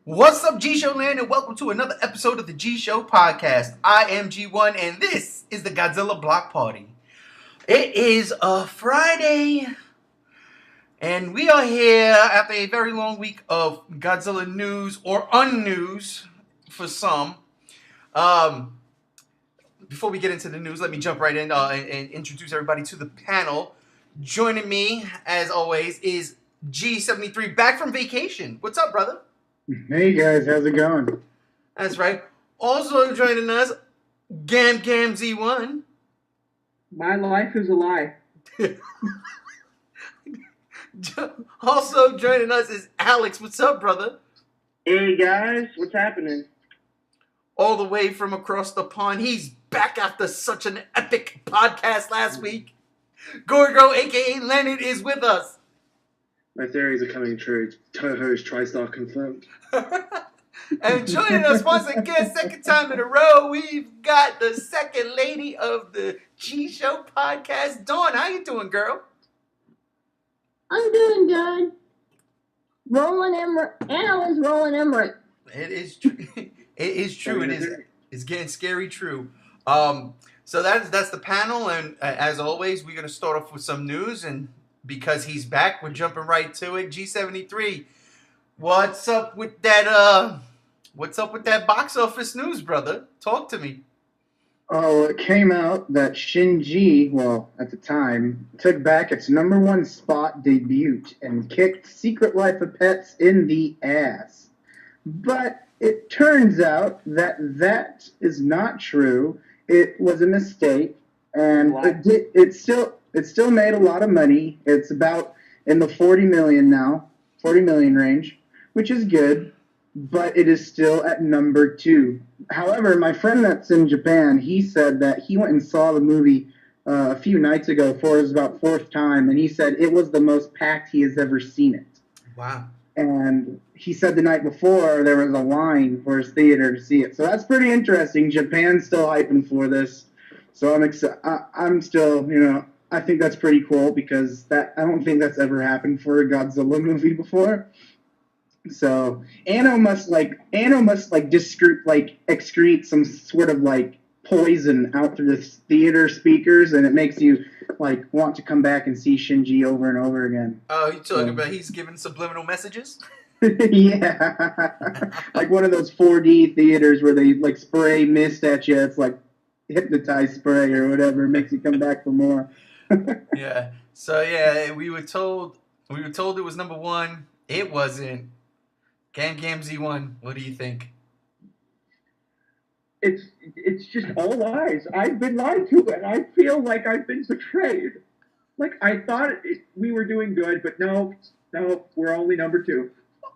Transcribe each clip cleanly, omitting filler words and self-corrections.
What's up, G Show Land, and welcome to another episode of the G Show Podcast. I am G1, and this is the Godzilla Block Party. It is a Friday, and we are here after a very long week of Godzilla news or unnews for some. Before we get into the news, let me jump right in and introduce everybody to the panel. Joining me, as always, is G73, back from vacation. What's up, brother? Hey guys, how's it going? That's right. Also joining us, Gam Z1. My life is a lie. Also joining us is Alex. What's up, brother? Hey guys, what's happening? All the way from across the pond. He's back after such an epic podcast last week. Gorgo, a.k.a. Leonard, is with us. My theories are coming true. Toho's TriStar confirmed. And joining us once again, second time in a row, we've got the second lady of the G Show Podcast, Dawn. How you doing, girl? I'm doing good. Rolling Alan's rolling Emmerich. It is true. It is true. It's getting scary true. So that's the panel, and as always, we're gonna start off with some news, and because he's back, we're jumping right to it. G73, what's up with that? What's up with that box office news, brother? Talk to me. Oh, it came out that Shinji, well, at the time, took back its #1 spot debut and kicked Secret Life of Pets in the ass. But it turns out that that is not true. It was a mistake, and it still made a lot of money. It's about in the 40 million range, which is good, but it is still at #2. However, my friend that's in Japan, he said that he went and saw the movie a few nights ago for his about 4th time, and he said it was the most packed he has ever seen it. Wow. And he said the night before there was a line for his theater to see it. So that's pretty interesting. Japan's still hyping for this. So I'm still, I think that's pretty cool because I don't think that's ever happened for a Godzilla movie before. So Anno must excrete some sort of poison out through the theater speakers, and it makes you want to come back and see Shinji over and over again. Oh, you talking about he's giving subliminal messages? Yeah, like one of those 4D theaters where they spray mist at you. It's like hypnotized spray or whatever, makes you come back for more. Yeah. So yeah, we were told it was #1. It wasn't. Gam Z1, what do you think? It's just all lies. I've been lied to, and I feel like I've been betrayed. I thought we were doing good, but no, we're only #2.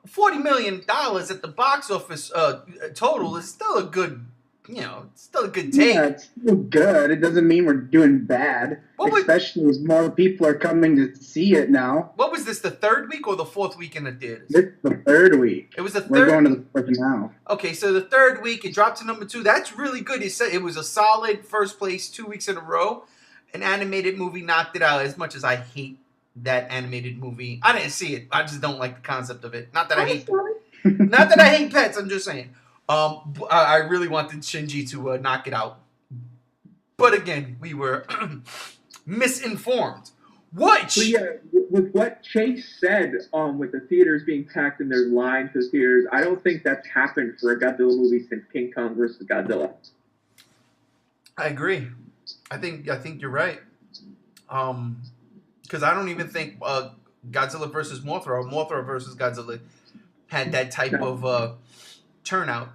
$40 million at the box office total is still a good, still a good take. Yeah, it's still good. It doesn't mean we're doing bad, especially as more people are coming to see it now. What was this, the 3rd week or the 4th week in the theaters? This is the 3rd week. It was the 3rd. We're going to the 4th now. Okay, so the 3rd week, it dropped to #2. That's really good. It was a solid first place 2 weeks in a row. An animated movie knocked it out. As much as I hate that animated movie, I didn't see it. I just don't like the concept of it. Not that I hate pets. I'm just saying. I really wanted Shinji to knock it out, but again, we were misinformed. But yeah, with what Chase said, with the theaters being packed and there's lines to the theaters, I don't think that's happened for a Godzilla movie since King Kong vs. Godzilla. I agree. I think you're right. Because I don't even think Godzilla versus Mothra or Mothra versus Godzilla had that type of turnout.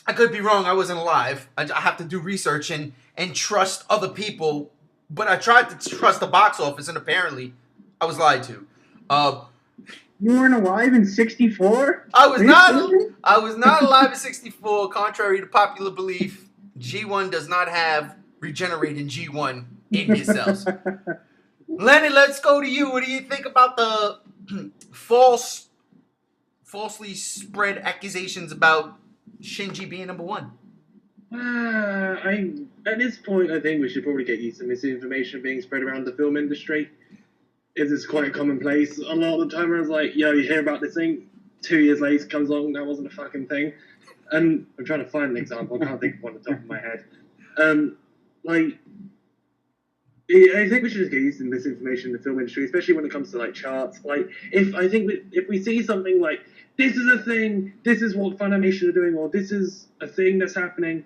I could be wrong. I wasn't alive. I have to do research and trust other people. But I tried to trust the box office, and apparently I was lied to. You weren't alive in '64? I was not alive in '64, contrary to popular belief. G1 does not have regenerated G1 in his cells. Lenny, let's go to you. What do you think about the falsely spread accusations about Shinji being #1? At this point, I think we should probably get used to misinformation being spread around the film industry. It's quite commonplace. A lot of the time, I was like, yo, you hear about this thing? 2 years later comes along, that wasn't a fucking thing. And I'm trying to find an example. I can't think of one at the top of my head. Like, I think we should just get used to misinformation in the film industry, especially when it comes to like charts. Like, if we see something like this is a thing, this is what Funimation are doing, or this is a thing that's happening,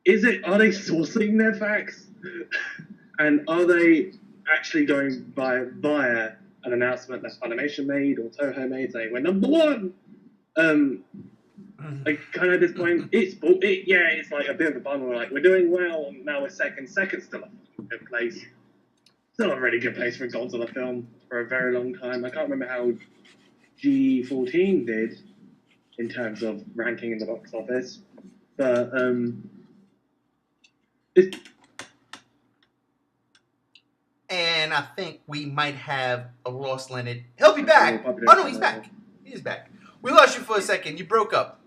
are they sourcing their facts, and are they actually going via an announcement that Funimation made or Toho made saying we're number one? Like, kind of at this point, it's like a bit of a bummer. Like, we're doing well, and now we're second. Second's still a good place. Still a really good place for a Godzilla film for a very long time. I can't remember how G14 did in terms of ranking in the box office, but and I think we might have a lost Leonard. He'll be back. Oh no, he's back. He's back. We lost you for a second. You broke up.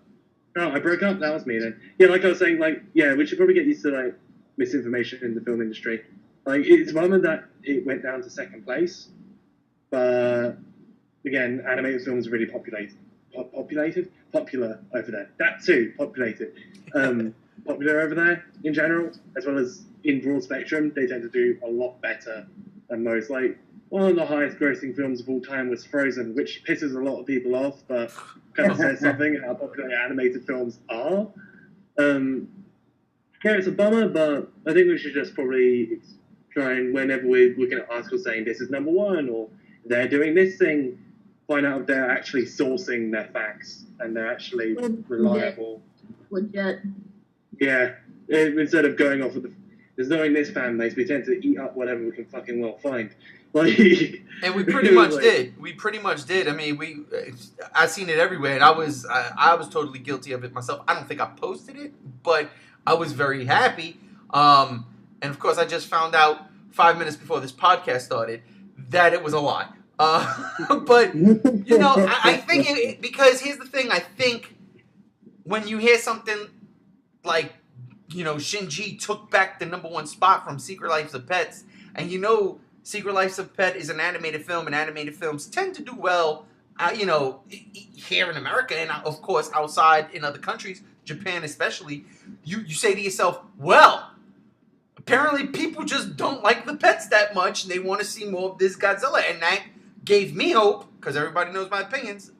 Oh, I broke up? That was me then. Yeah, like I was saying, like, yeah, we should probably get used to, like, misinformation in the film industry. Like, it's one that it went down to second place, but, again, animated films are really popular over there. That too, populated. Popular over there, in general, as well as in broad spectrum. They tend to do a lot better than most. Like, one of the highest grossing films of all time was Frozen, which pisses a lot of people off, but kind of says something how popular animated films are. Yeah, it's a bummer, but I think we should just probably try and, whenever we're looking at articles saying this is number one, or they're doing this thing, find out if they're actually sourcing their facts and they're actually reliable. Legit. Yeah, instead of going off of there's knowing this fan base, we tend to eat up whatever we can fucking well find. Like, and we pretty much did. We pretty much did. I mean, I seen it everywhere, and I was totally guilty of it myself. I don't think I posted it, but I was very happy. And of course, I just found out 5 minutes before this podcast started that it was a lie. But you know, I think because here's the thing. I think when you hear something like, you know, Shinji took back the #1 spot from Secret Life of Pets, and you know, Secret Life of Pet is an animated film, and animated films tend to do well, you know, here in America, and of course outside in other countries, Japan especially. You say to yourself, well, apparently people just don't like the pets that much, and they want to see more of this Godzilla, and that gave me hope, because everybody knows my opinions.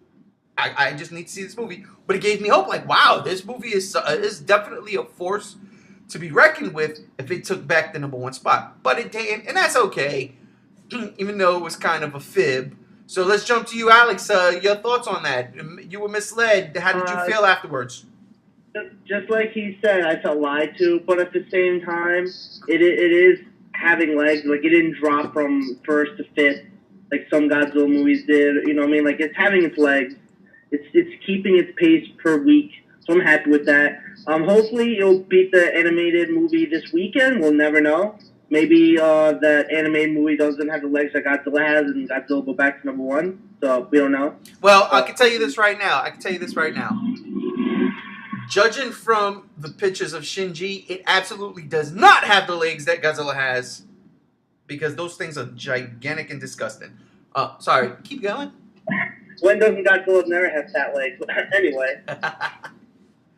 I just need to see this movie, but it gave me hope. Like, wow, this movie is definitely a force to be reckoned with if it took back the #1 spot. But it didn't, and that's okay, even though it was kind of a fib. So let's jump to you, Alex. Your thoughts on that? You were misled. How did you feel afterwards? Just like he said, I felt lied to, but at the same time, it is having legs. Like, it didn't drop from first to fifth like some Godzilla movies did. You know what I mean? Like, it's having its legs. It's keeping its pace per week, so I'm happy with that. Hopefully it'll beat the animated movie this weekend. We'll never know. Maybe that animated movie doesn't have the legs that Godzilla has, and Godzilla will go back to #1. So we don't know. Well, I can tell you this right now. Judging from the pictures of Shinji, it absolutely does not have the legs that Godzilla has, because those things are gigantic and disgusting. Sorry, keep going. When doesn't Godzilla never have fat legs? Anyway.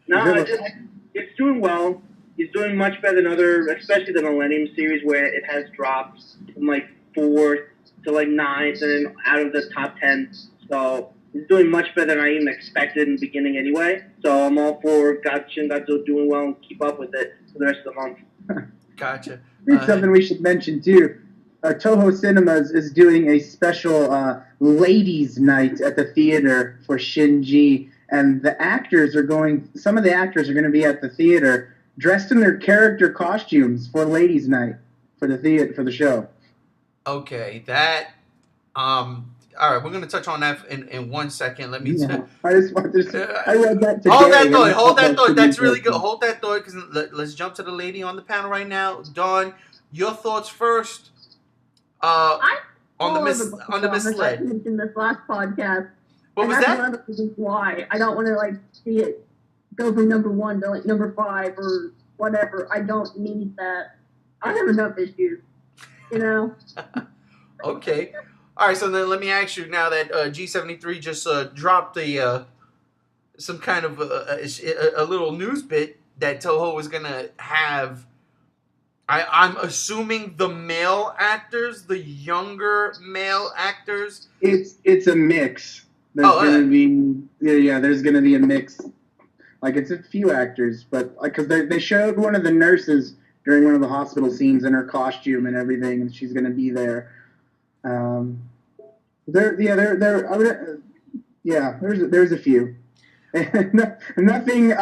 No, it's doing well. He's doing much better than other, especially the Millennium series, where it has dropped from like 4th to like 9th, and then out of the top 10. So he's doing much better than I even expected in the beginning anyway. So I'm all for Godzilla doing well and keep up with it for the rest of the month. Gotcha. Here's something we should mention too. Toho Cinemas is doing a special ladies' night at the theater for Shinji, and some of the actors are going to be at the theater dressed in their character costumes for ladies' night for the show. Okay, that all right, we're going to touch on that in 1 second. Let me I just want to I read that today. Hold that thought. That's really good. Hold that thought, because let's jump to the lady on the panel right now. Dawn, your thoughts first. On the misled. I mentioned this last podcast. What was that? One of the reasons why I don't want to see it go from #1 to #5 or whatever. I don't need that. I have enough issues, you know. Okay. All right, so then let me ask you now that G73 just dropped some kind of a little news bit that Toho was gonna have. I'm assuming the male actors, the younger male actors. It's a mix. There's gonna be there's gonna be a mix. Like it's a few actors, but like because they showed one of the nurses during one of the hospital scenes in her costume and everything, and she's gonna be there. There's a few. Nothing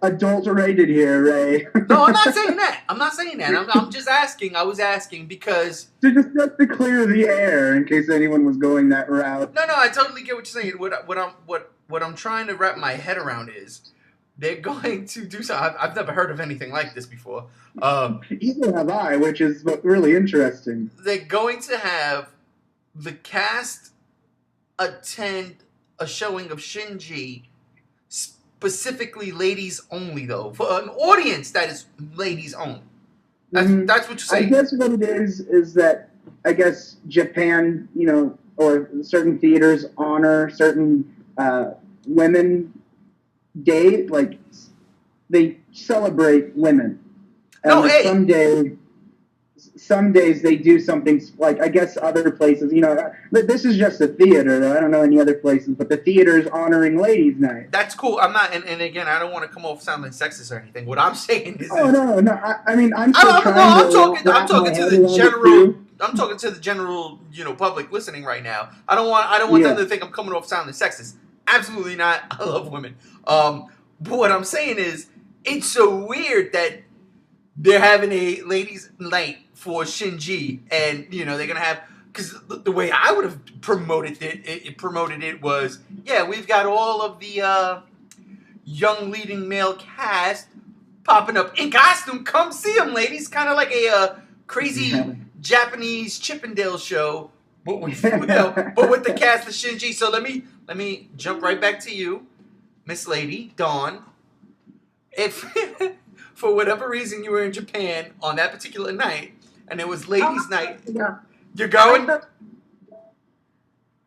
adulterated here, Ray. No, I'm not saying that. I'm just asking. I was asking because just to clear the air in case anyone was going that route. No, I totally get what you're saying. What I'm trying to wrap my head around is they're going to do something. I've never heard of anything like this before. Either have I, which is really interesting. They're going to have the cast attend a showing of Shinji, specifically ladies only, though, for an audience that is ladies only. That's what you're saying. I guess what it is that I guess Japan, or certain theaters honor certain women day, like they celebrate women. And some days they do something like, I guess other places, but this is just a theater, though. I don't know any other places, but the theater is honoring Ladies' Night. That's cool. I'm not, and again, I don't want to come off sounding sexist or anything. What I'm saying is, no. I mean, I'm talking to the general. I'm talking to the general, public listening right now. I don't want them to think I'm coming off sounding sexist. Absolutely not. I love women. But what I'm saying is, it's so weird that they're having a ladies' night for Shinji, and they're gonna have, because the way I would have promoted it was, we've got all of the young leading male cast popping up in costume. Come see them, ladies. Kind of like a crazy Japanese Chippendale show, but with the cast of Shinji. So let me jump right back to you, Miss Lady Dawn. If for whatever reason you were in Japan on that particular night and it was ladies' night, you're going?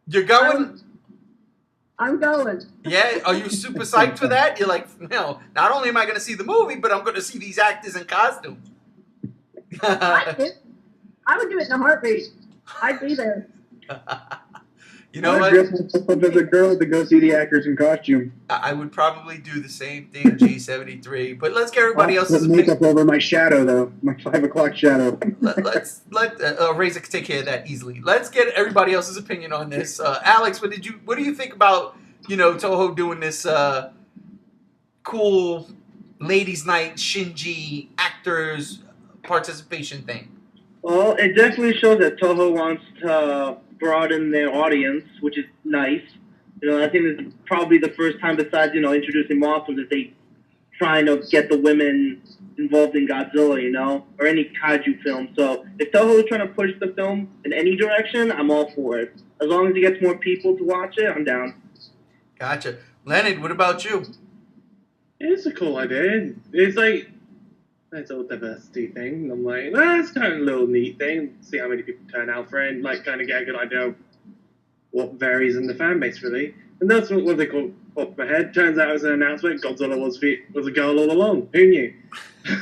You're going? I'm going. Yeah, are you super psyched for that? You're like, no, not only am I going to see the movie, but I'm going to see these actors in costume. I would do it in a heartbeat. I'd be there. You know what? Dress myself up as a girl to go see the actors in costume. I would probably do the same thing, G73. But let's get everybody else's opinion. Makeup over my shadow, though. My 5 o'clock shadow. Let Razor take care of that easily. Let's get everybody else's opinion on this. Alex, what do you think about Toho doing this cool ladies' night Shinji actors participation thing? Well, it definitely shows that Toho wants to broaden their audience, which is nice. I think this is probably the first time, besides introducing monsters, that they trying to get the women involved in Godzilla, or any kaiju film. So if Toho is trying to push the film in any direction, I'm all for it. As long as it gets more people to watch it, I'm down. Gotcha. Leonard, what about you? It's a cool idea. It's like, that's a diversity thing. I'm like, that's kind of a little neat thing. See how many people turn out for it, and kind of get a good idea of what varies in the fan base, really. And that's what they call pop my head. Turns out it was an announcement. Godzilla was a girl all along. Who knew? All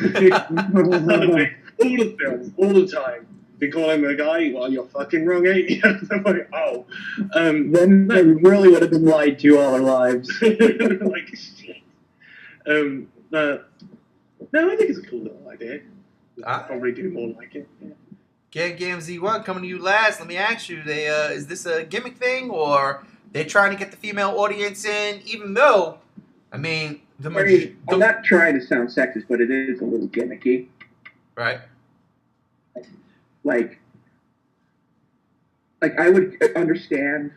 the films, all the time. You call him a guy, well, you're fucking wrong, ain't you? I'm like, oh. Then we really would have been lied to all our lives. Like, shit. No, I think it's a cool little idea. I'll probably do more like it. Yeah. Gam Z1 coming to you last. Let me ask you: is this a gimmick thing, or they're trying to get the female audience in? Even though, I mean, I'm not trying to sound sexist, but it is a little gimmicky, right? Like I would understand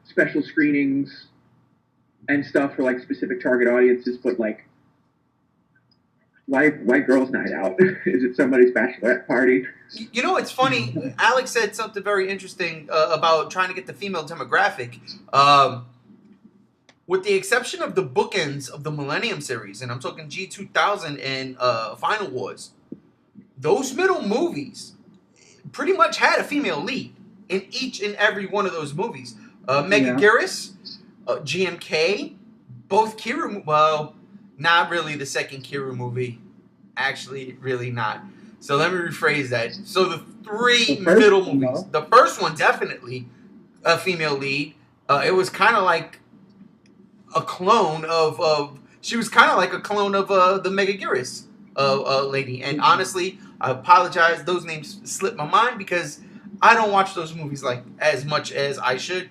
special screenings and stuff for specific target audiences, but why girls' night out? Is it somebody's bachelorette party? It's funny. Alex said something very interesting about trying to get the female demographic. With the exception of the bookends of the Millennium series, and I'm talking G2000 and Final Wars, those middle movies pretty much had a female lead. in each and every one of those movies. Megaguirus, GMK, both Kiru. Well, not really the second Kiru movie. Actually, really not. So let me rephrase that. So the three middle movies. The first one, definitely a female lead. It was kind of like a clone of she was kind of like a clone of the Megaguirus lady. And honestly, I apologize. Those names slipped my mind because I don't watch those movies like as much as I should.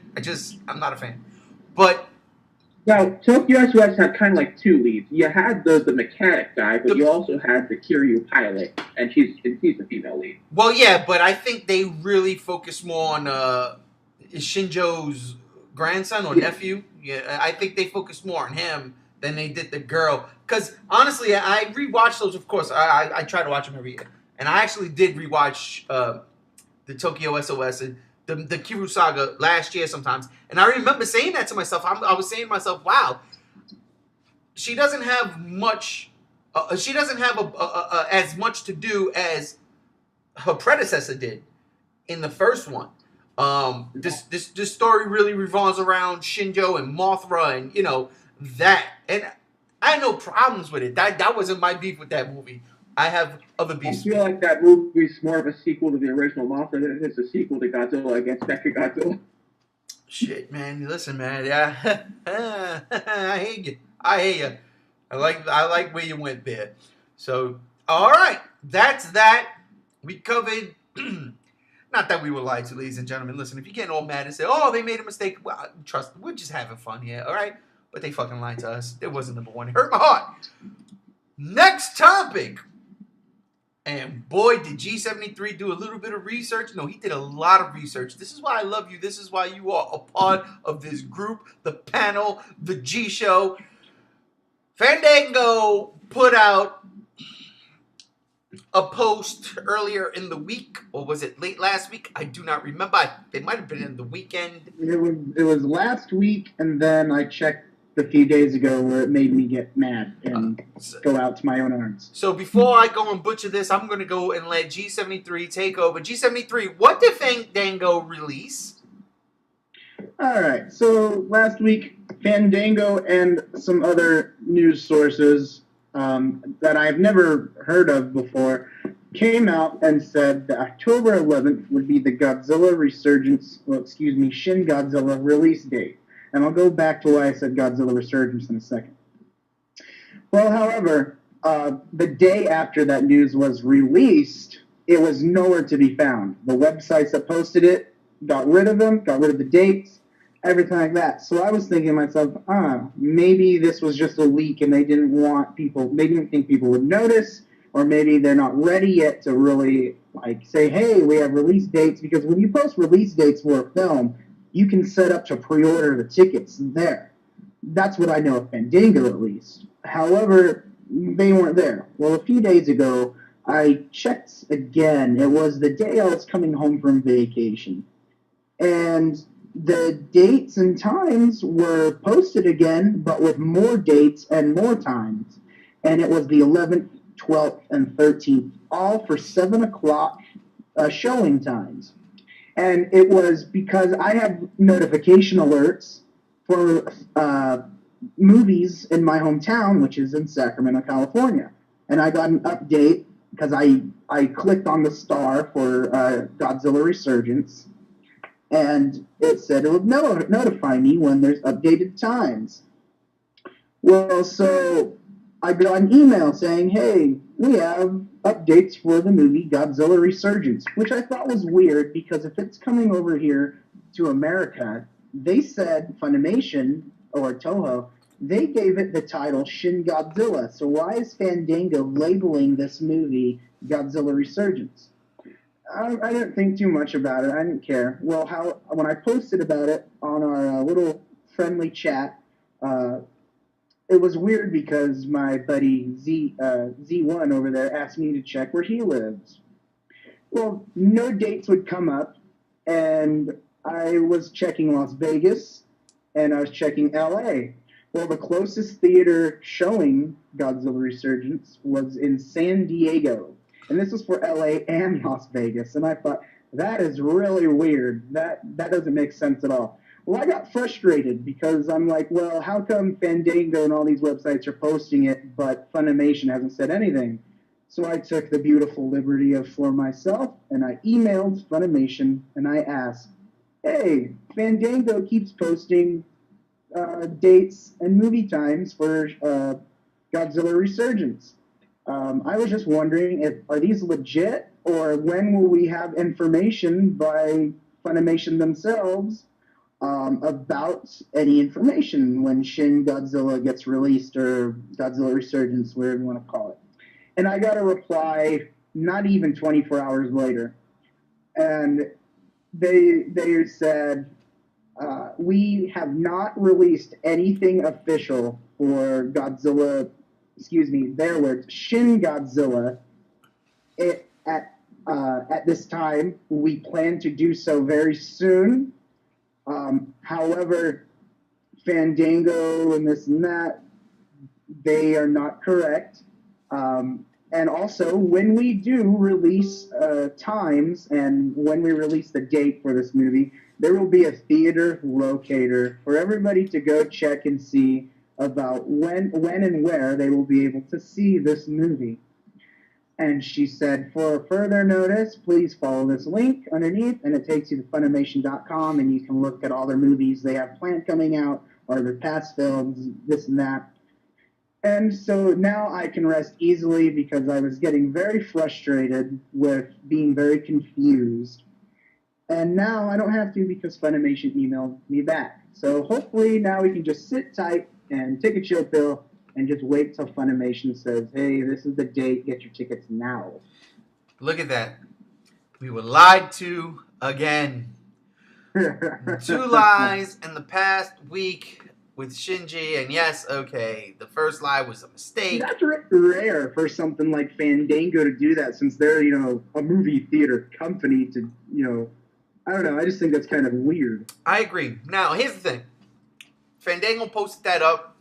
I'm not a fan. But Well, Tokyo SOS had kind of like two leads. You had the mechanic guy, but you also had the Kiryu pilot, and she's the female lead. Well, yeah, but I think they really focus more on Shinjo's grandson or nephew. Yeah, I think they focused more on him than they did the girl. Because honestly, I rewatched those. Of course, I try to watch them every year, and I actually did rewatch the Tokyo SOS and the Kiru Saga last year sometimes. And I remember saying that to myself. I was saying to myself, "Wow, she doesn't have much. She doesn't have as much to do as her predecessor did in the first one." This story really revolves around Shinjo and Mothra, and that. And I had no problems with it. That wasn't my beef with that movie. I have other beefs. I feel like that movie's more of a sequel to the original Mothra than it is a sequel to Godzilla against Mechagodzilla. Shit, man. Listen, man. Yeah, I hate you. I hate you. I like where you went there. So, all right, that's that. We covered. Not that we were lied to, ladies and gentlemen. Listen, if you're getting all mad and say, "Oh, they made a mistake," well, trust me, we're just having fun here, all right? But they fucking lied to us. It wasn't number one. It hurt my heart. Next topic. And boy, did G73 do a little bit of research. No, he did a lot of research. This is why I love you. This is why you are a part of this group, the panel, the G Show. Fandango put out a post earlier in the week, or was it late last week? I do not remember. It might have been in the weekend. It was last week, and then I checked a few days ago where it made me get mad and go out to my own arms. So before I go and butcher this, I'm going to go and let G73 take over. G73, what did Fandango release? All right, so last week, Fandango and some other news sources that I've never heard of before came out and said that October 11th would be the Godzilla Resurgence, Shin Godzilla release date. And I'll go back to why I said Godzilla Resurgence in a second. Well, however, the day after that news was released, it was nowhere to be found. The websites that posted it got rid of them, got rid of the dates, everything like that. So I was thinking to myself, maybe this was just a leak and they didn't think people would notice, or maybe they're not ready yet to really say, hey, we have release dates, because when you post release dates for a film, you can set up to pre-order the tickets there. That's what I know of Fandango, at least. However, they weren't there. Well, a few days ago, I checked again. It was the day I was coming home from vacation. And the dates and times were posted again, but with more dates and more times. And it was the 11th, 12th, and 13th, all for 7 o'clock showing times. And it was because I have notification alerts for movies in my hometown, which is in Sacramento, California. And I got an update because I clicked on the star for Godzilla Resurgence, and it said it would notify me when there's updated times. Well, so I got an email saying, hey, we have updates for the movie Godzilla Resurgence, which I thought was weird because if it's coming over here to America, they said Funimation or Toho, they gave it the title Shin Godzilla. So why is Fandango labeling this movie Godzilla Resurgence? I didn't think too much about it. I didn't care. Well, when I posted about it on our little friendly chat, it was weird because my buddy Z1 over there asked me to check where he lives. Well, no dates would come up, and I was checking Las Vegas, and I was checking LA. Well, the closest theater showing Godzilla Resurgence was in San Diego. And this was for LA and Las Vegas. And I thought, That is really weird. That doesn't make sense at all. Well, I got frustrated because I'm like, well, how come Fandango and all these websites are posting it, but Funimation hasn't said anything? So I took the beautiful liberty of for myself, and I emailed Funimation and I asked, hey, Fandango keeps posting dates and movie times for Godzilla Resurgence. I was just wondering if are these legit, or when will we have information by Funimation themselves about any information when Shin Godzilla gets released, or Godzilla Resurgence, whatever you want to call it. And I got a reply not even 24 hours later, and they said we have not released anything official for Godzilla. Excuse me, their words, Shin Godzilla. At this time, we plan to do so very soon. However, Fandango and this and that, they are not correct. And also, when we do release times and when we release the date for this movie, there will be a theater locator for everybody to go check and see about when and where they will be able to see this movie. And she said, for further notice, please follow this link underneath, and it takes you to Funimation.com, and you can look at all their movies they have planned coming out, or their past films, this and that. And so now I can rest easily because I was getting very frustrated with being very confused. And now I don't have to because Funimation emailed me back. So hopefully now we can just sit tight and take a chill pill and just wait till Funimation says, hey, this is the date, get your tickets now. Look at that. We were lied to again. 2 lies in the past week with Shinji, and yes, okay, the first lie was a mistake. That's rare for something like Fandango to do that, since they're, a movie theater company to, I don't know, I just think that's kind of weird. I agree. Now, here's the thing. Fandango posted that up.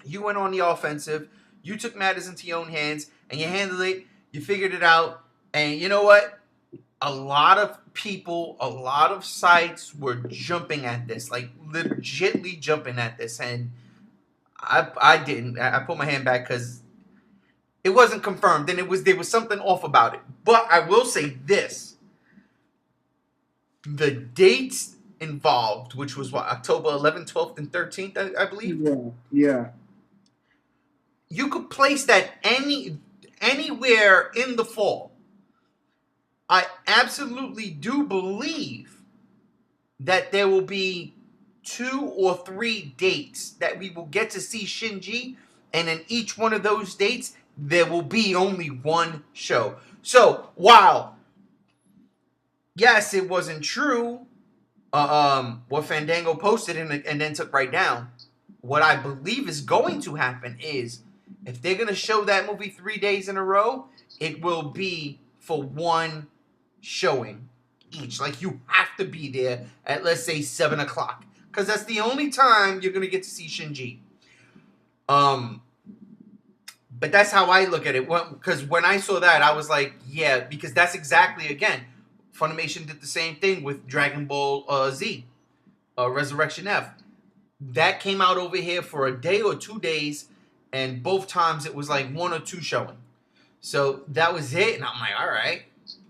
You went on the offensive. You took matters into your own hands, and you handled it. You figured it out. And you know what? A lot of people, a lot of sites were jumping at this, like legitly jumping at this. And I didn't. I put my hand back because it wasn't confirmed, and there was something off about it. But I will say this. The dates involved, which was what, October 11th, 12th, and 13th, I believe? Yeah. You could place that anywhere in the fall. I absolutely do believe that there will be 2 or 3 dates that we will get to see Shinji, and in each one of those dates, there will be only one show. So, while, yes, it wasn't true, what Fandango posted and then took right down, what I believe is going to happen is, if they're going to show that movie 3 days in a row, it will be for one showing each. Like, you have to be there at, let's say, 7 o'clock. Because that's the only time you're going to get to see Shinji. But that's how I look at it. Because when I saw that, I was like, yeah, because that's exactly, again, Funimation did the same thing with Dragon Ball Z, Resurrection F. That came out over here for a day or 2 days, and both times it was like 1 or 2 showing. So that was it, and I'm like, all right.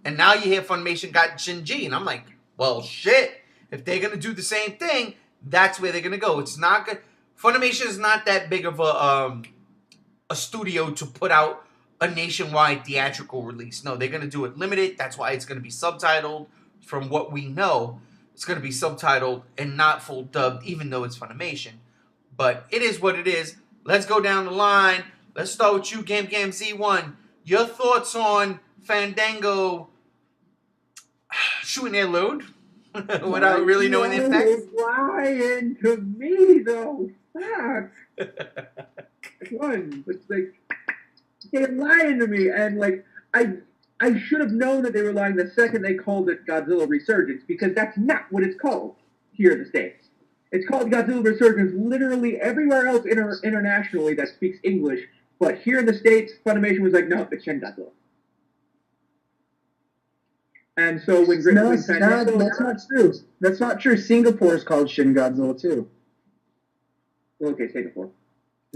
And now you hear Funimation got Shinji, and I'm like, well, shit. If they're going to do the same thing, that's where they're going to go. It's not good. Funimation is not that big of a studio to put out a nationwide theatrical release. No, they're going to do it limited. That's why it's going to be subtitled. From what we know, it's going to be subtitled and not full dubbed, even though it's Funimation. But it is what it is. Let's go down the line. Let's start with you, Gam Z1. Your thoughts on Fandango shooting their load without really knowing the effects? Lying to me, though. Fuck. One, it's like they're lying to me, and like I should have known that they were lying the second they called it Godzilla Resurgence, because that's not what it's called here in the States. It's called Godzilla Resurgence literally everywhere else internationally that speaks English, but here in the States, Funimation was like, no, it's Shin Godzilla. And so when No, when Fandango, that's not true. That's not true. Singapore is called Shin Godzilla too. okay, Singapore.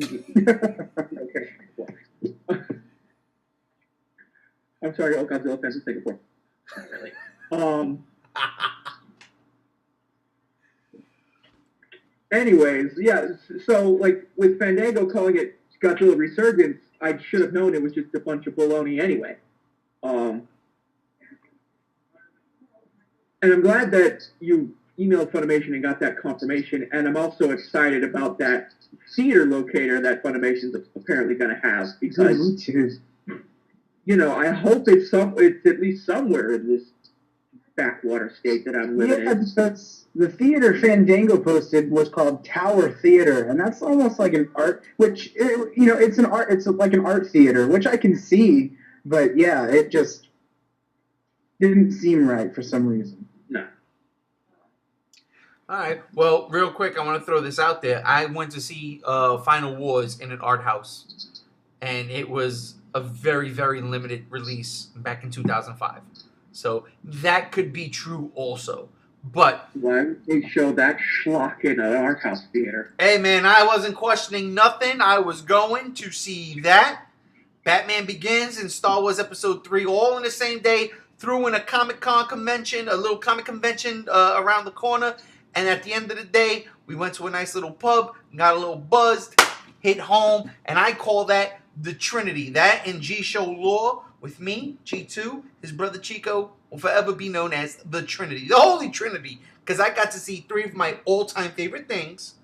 Okay, Singapore. I'm sorry, all Godzilla fans in Singapore. Not really. Anyways, yeah. So like with Fandango calling it Godzilla Resurgence, I should have known it was just a bunch of baloney anyway. And I'm glad that you emailed Funimation and got that confirmation. And I'm also excited about that theater locator that Funimation's apparently going to have because, Me too. you know, I hope it's at least somewhere in this backwater state that I'm living Yeah, in. because the theater Fandango posted was called Tower Theater, and that's almost like an art, which it's an art. It's like an art theater, which I can see, but yeah, it just didn't seem right for some reason. No. All right. Well, real quick, I want to throw this out there. I went to see Final Wars in an art house, and it was a very, very limited release back in 2005. So that could be true also. But Why would they show that schlock in an art house theater? hey, man, I wasn't questioning nothing. I was going to see that. Batman Begins and Star Wars Episode 3 all in the same day. Threw in a Comic-Con convention, a little comic convention around the corner. And at the end of the day, we went to a nice little pub, got a little buzzed, hit home. And I call that the Trinity. That in G-Show lore with me, G2, his brother Chico, will forever be known as the Trinity. The Holy Trinity. Because I got to see three of my all-time favorite things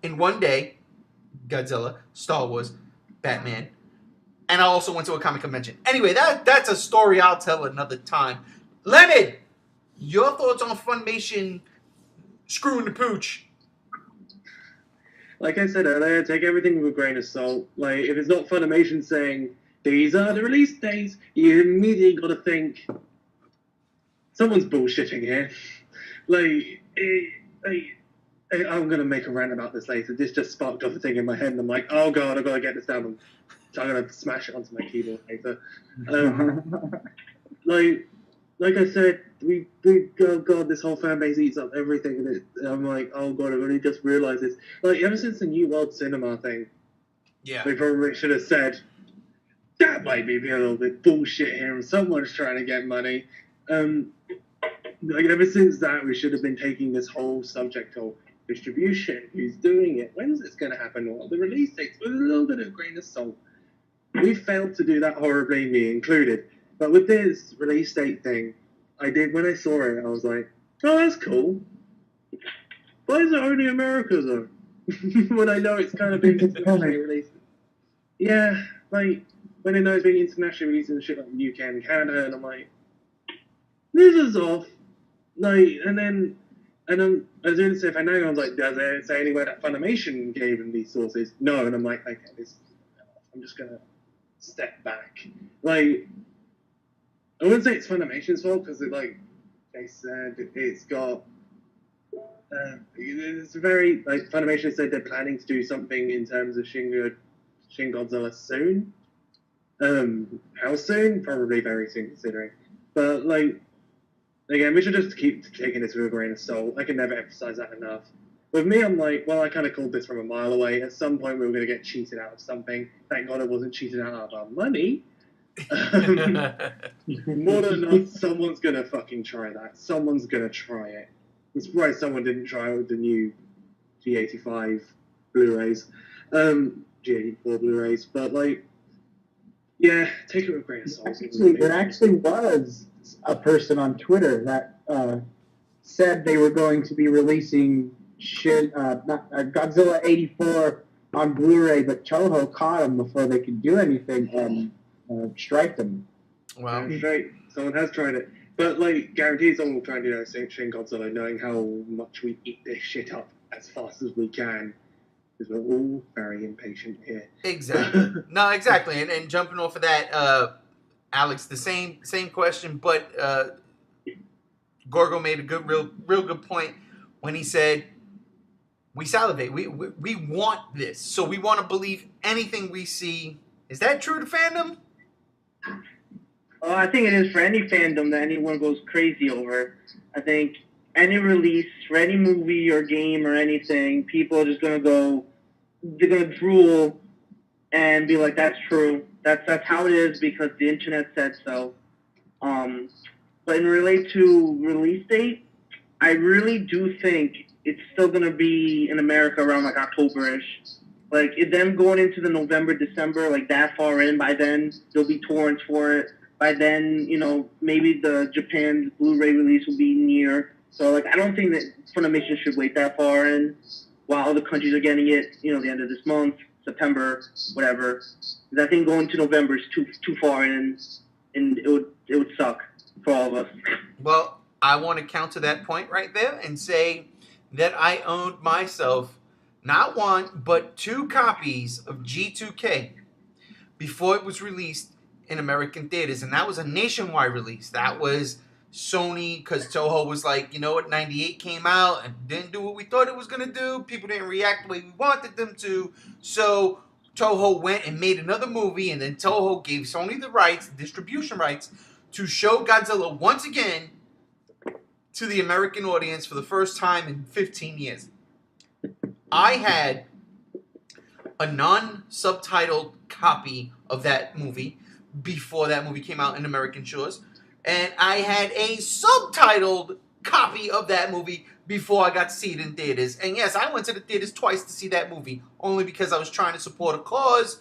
in one day. Godzilla, Star Wars, Batman. And I also went to a comic convention. Anyway, that's a story I'll tell another time. Leonard, your thoughts on Funimation screwing the pooch? Like I said earlier, take everything with a grain of salt. Like, if it's not Funimation saying, these are the release dates, you immediately got to think, someone's bullshitting here. I'm going to make a rant about this later. This just sparked off a thing in my head, and I'm like, oh god, I've got to get this down. So I'm going to smash it onto my keyboard later. Like I said, God, this whole fan base eats up everything. And I'm like, oh god, I really just realized this. Like, ever since the New World Cinema thing, Yeah. they probably should have said, that might be a little bit bullshit here, and someone's trying to get money. Like, ever since that, we should have been taking this whole subject of distribution, who's doing it, when's this going to happen, what are the release dates, with a little bit of grain of salt. We failed to do that horribly, me included. But with this release date thing, when I saw it, I was like, oh, that's cool. Why is it only America, though? When I know it's kind of being internationally released. Yeah, like, when I know it's being internationally released in shit like the UK and Canada, and I'm like, this is off. Like, and I was going to say Fandango, I was like, does it say anywhere that Funimation gave them these sources? No, and I'm like, okay, I'm just going to step back. Like, I wouldn't say it's Funimation's fault, because they said it's got, it's very, like, Funimation said they're planning to do something in terms of Shin Godzilla soon. How soon? Probably very soon, considering. But, like, again, we should just keep taking this with a grain of salt. I can never emphasize that enough. With me, I'm like, well, I kind of called this from a mile away. At some point, we were going to get cheated out of something. Thank God it wasn't cheated out of our money. More than enough, someone's going to fucking try that. Someone's going to try it. I'm surprised someone didn't try it with the new G85 Blu-rays. G84 Blu-rays. But, like, yeah, take it with a grain of salt. There actually was a person on Twitter that said they were going to be releasing Godzilla 84 on Blu-ray, but Toho caught them before they could do anything and striked them. Wow. Straight. Someone has tried it. But, like, guaranteed someone will try and do that Shin Godzilla, knowing how much we eat this shit up as fast as we can. Because we're all very impatient here. Exactly. No, exactly. And jumping off of that, Alex, the same question, but Gorgo made a real good point when he said, we salivate. We want this. So we want to believe anything we see. Is that true to fandom? I think it is for any fandom that anyone goes crazy over. I think any release for any movie or game or anything, people are just gonna go, they're gonna drool and be like, "That's true. That's how it is because the internet said so." But in relate to release date, I really do think it's still gonna be in America around like October-ish. Like them going into the November, December, like that far in. By then, there'll be torrents for it. By then, maybe the Japan Blu-ray release will be near. So like, I don't think that Funimation should wait that far in, while other countries are getting it. The end of this month, September, whatever. 'Cause I think going to November is too far in, and it would suck for all of us. Well, I want to counter that point right there and say that I owned myself not one, but 2 copies of G2K before it was released in American theaters. And that was a nationwide release. That was Sony, because Toho was like, you know what, 98 came out and didn't do what we thought it was going to do. People didn't react the way we wanted them to. So Toho went and made another movie, and then Toho gave Sony the rights, the distribution rights, to show Godzilla once again to the American audience for the first time in 15 years. I had a non-subtitled copy of that movie before that movie came out in American shores, and I had a subtitled copy of that movie before I got to see it in theaters. And yes, I went to the theaters twice to see that movie, only because I was trying to support a cause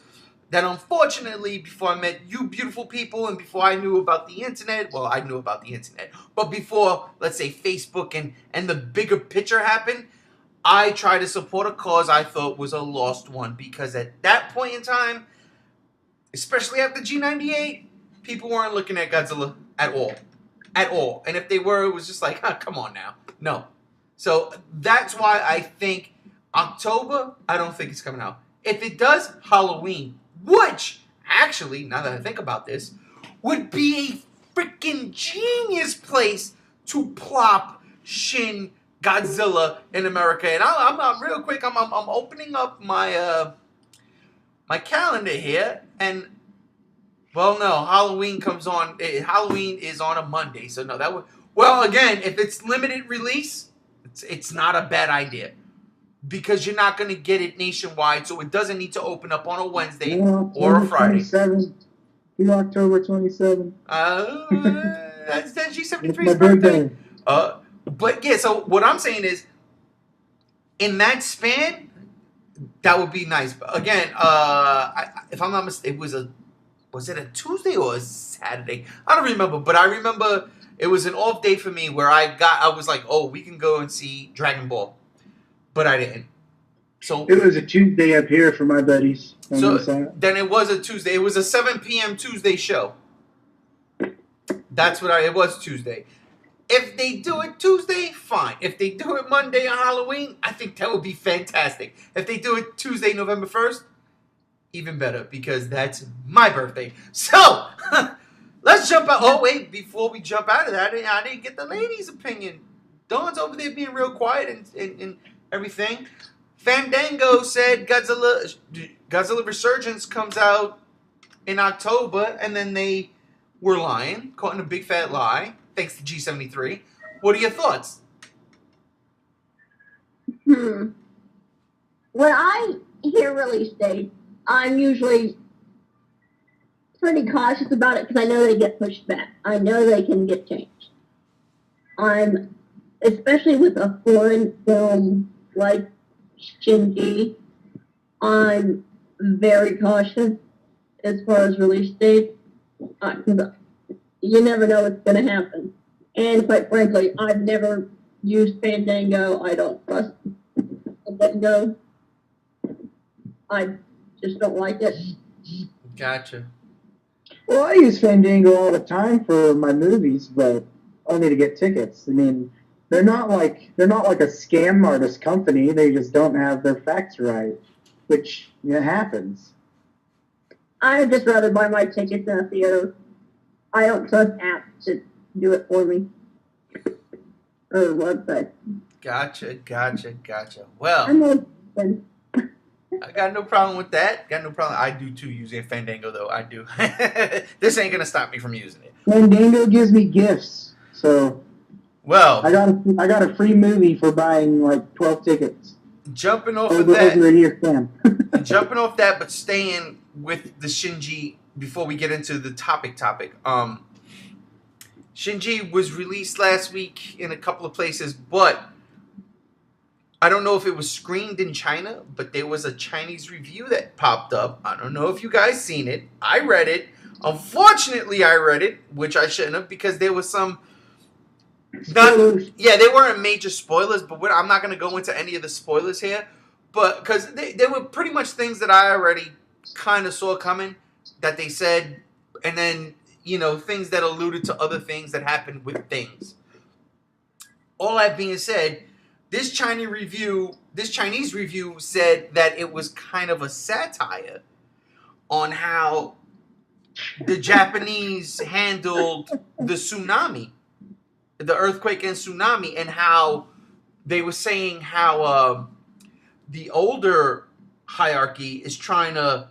that unfortunately, before I met you beautiful people and before I knew about the internet, well, I knew about the internet, but before, let's say, Facebook and the bigger picture happened, I tried to support a cause I thought was a lost one, because at that point in time, especially after G98, people weren't looking at Godzilla at all. At all. And if they were, it was just like, come on now. No. So that's why I think October, I don't think it's coming out. If it does, Halloween, which, actually, now that I think about this, would be a freaking genius place to plop Shin Godzilla in America. And I'm real quick, I'm opening up my my calendar here, and well, no, Halloween comes on. Halloween is on a Monday, so no, that would. Well, again, if it's limited release, it's not a bad idea, because you're not going to get it nationwide, so it doesn't need to open up on a Wednesday or a Friday. October 27th. That's G73's my birthday. But yeah, so what I'm saying is, in that span, that would be nice. But again, if I'm not mistaken, was it a Tuesday or a Saturday? I don't remember, but I remember it was an off day for me where I was like, oh, we can go and see Dragon Ball, but I didn't. So it was a Tuesday up here for my buddies. So then it was a Tuesday. It was a 7 p.m. Tuesday show. That's what it was, Tuesday. If they do it Tuesday, fine. If they do it Monday on Halloween, I think that would be fantastic. If they do it Tuesday, November 1st, even better, because that's my birthday. So, let's jump out. Oh, wait, before we jump out of that, I didn't get the ladies' opinion. Dawn's over there being real quiet and everything. Fandango said Godzilla Resurgence comes out in October, and then they were lying, caught in a big fat lie, thanks to G73. What are your thoughts? When I hear release date, I'm usually pretty cautious about it because I know they get pushed back. I know they can get changed. Especially with a foreign film like Shinji, I'm very cautious as far as release date. You never know what's going to happen. And quite frankly, I've never used Fandango. I don't trust Fandango. I just don't like it. Gotcha. Well, I use Fandango all the time for my movies, but only to get tickets. I mean, they're not like a scam artist company. They just don't have their facts right, which happens. I'd just rather buy my tickets in a theater. I don't trust apps to do it for me. Or websites. Gotcha. Well, I'm open. I got no problem with that. Got no problem. I do too, using Fandango, though. I do. This ain't gonna stop me from using it. Fandango gives me gifts, so Well, I got a free movie for buying like 12 tickets jumping off of over a that, year span. jumping off that, but staying with the Shinji before we get into the topic. Shinji was released last week in a couple of places, but I don't know if it was screened in China, but there was a Chinese review that popped up. I don't know if you guys seen it. I read it. Unfortunately, I read it, which I shouldn't have, because there was some. They weren't major spoilers, but I'm not going to go into any of the spoilers here. But because they were pretty much things that I already kind of saw coming that they said, and then, things that alluded to other things that happened with things. All that being said, this Chinese review said that it was kind of a satire on how the Japanese handled the tsunami, the earthquake and tsunami, and how they were saying how the older hierarchy is trying to,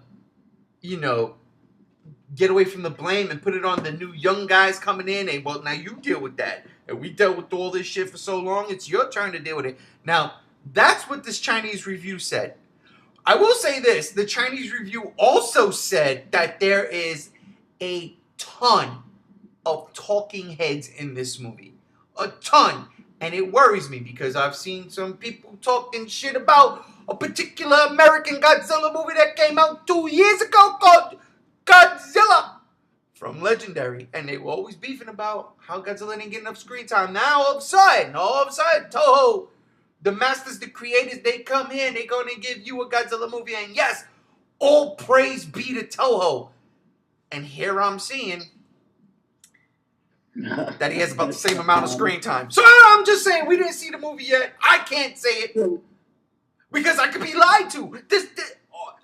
get away from the blame and put it on the new young guys coming in. And, well, now you deal with that. And we dealt with all this shit for so long. It's your turn to deal with it. Now, that's what this Chinese review said. I will say this. The Chinese review also said that there is a ton of talking heads in this movie. A ton. And it worries me because I've seen some people talking shit about a particular American Godzilla movie that came out 2 years ago called Godzilla from Legendary. And they were always beefing about how Godzilla didn't get enough screen time. Now, all of a sudden, Toho, the masters, the creators, they come here and they're going to give you a Godzilla movie. And yes, all praise be to Toho. And here I'm seeing that he has about the same amount of screen time. So I'm just saying, we didn't see the movie yet. I can't say it because I could be lied to.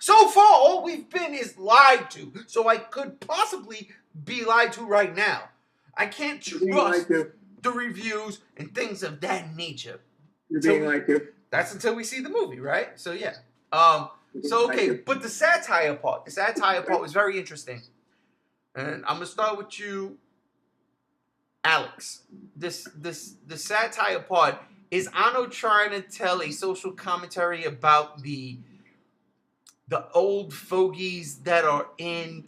So far, all we've been is lied to. So I could possibly be lied to right now. I can't trust the reviews and things of that nature. You're being lied to. That's until we see the movie, right? So yeah. Okay, but the satire part was very interesting. And I'm gonna start with you, Alex. The satire part, is Anno trying to tell a social commentary about the old fogies that are in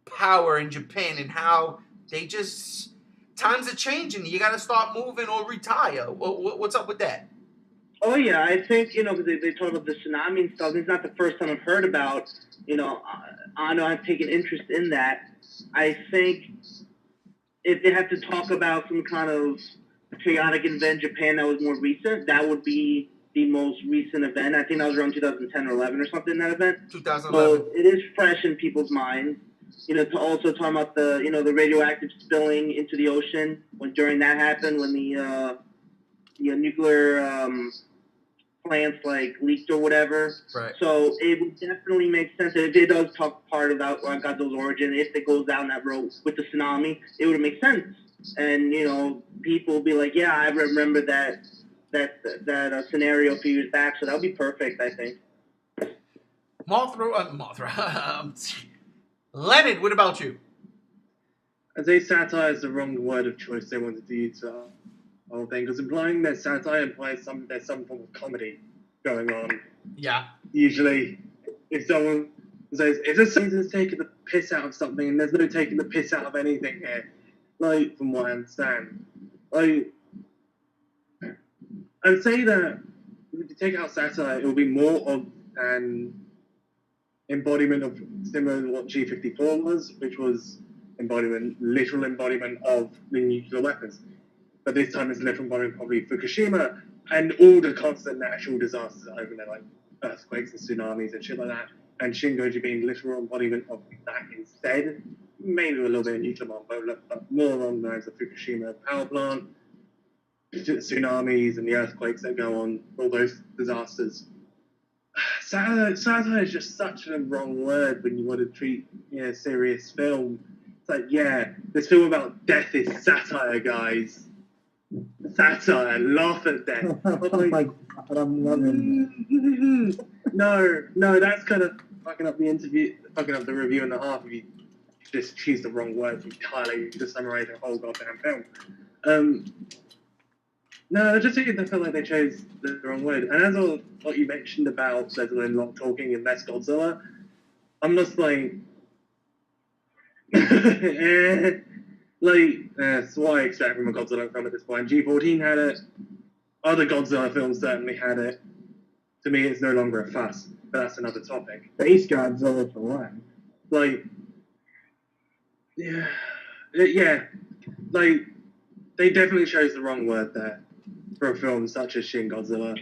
power in Japan and how they just, times are changing. You got to start moving or retire. What's up with that? Oh yeah, I think because they talk about the tsunami and stuff. It's not the first time I've heard about. Anno has taken interest in that. I think if they have to talk about some kind of chaotic event in Japan that was more recent, that would be the most recent event. I think that was around 2010 or 11 or something, that event. 2011. So it is fresh in people's minds. To also talk about the, the radioactive spilling into the ocean during that happened, when the nuclear plants leaked or whatever. Right. So it would definitely make sense if it does talk part about Godzilla's origin. If it goes down that road with the tsunami, it would make sense. And people will be like, yeah, I remember that scenario a few years back. So that would be perfect, I think. Mothra. Leonard, what about you? I'd say satire is the wrong word of choice they wanted to use for the whole thing, because implying that satire implies there's some form of comedy going on. Yeah. Usually, if someone says, if someone's taking the piss out of something, and there's no taking the piss out of anything here, from what I understand, I'd say that if you take out satire, it will be more of an embodiment of similar to what G54 was, which was literal embodiment of the nuclear weapons. But this time it's literal embodiment, probably Fukushima, and all the constant natural disasters over there, like earthquakes and tsunamis and shit like that. And Shingoji being literal embodiment of that instead. Maybe a little bit of nuclear bomb, but more along the lines of Fukushima power plant, tsunamis and the earthquakes that go on, all those disasters. Satire is just such a wrong word when you want to treat a serious film. It's like, this film about death is satire, guys. Satire, laugh at death. Oh my God, I'm loving No, that's kind of fucking up the review and a half if you just choose the wrong words entirely to summarize the whole goddamn film. No, I just think they feel like they chose the wrong word. And as of what you mentioned about Godzilla not talking and less Godzilla, I'm just like, that's what I expect from a Godzilla film at this point. G14 had it. Other Godzilla films certainly had it. To me, it's no longer a fuss, but that's another topic. Space Godzilla for one. Like, yeah, like, they definitely chose the wrong word there for a film such as Shin Godzilla.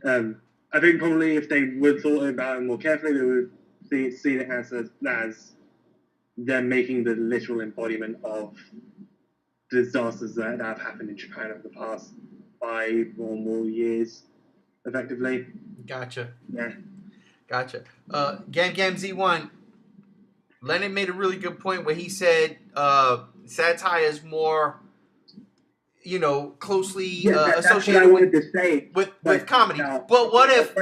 I think probably if they would have thought about it more carefully, they would have seen it as them making the literal embodiment of disasters that have happened in Japan over the past 5 or more years, effectively. Gotcha. Yeah. Gotcha. Gam Gam Z1, Leonard made a really good point where he said satire is more, closely that's associated what I wanted to say. with comedy. No. But what if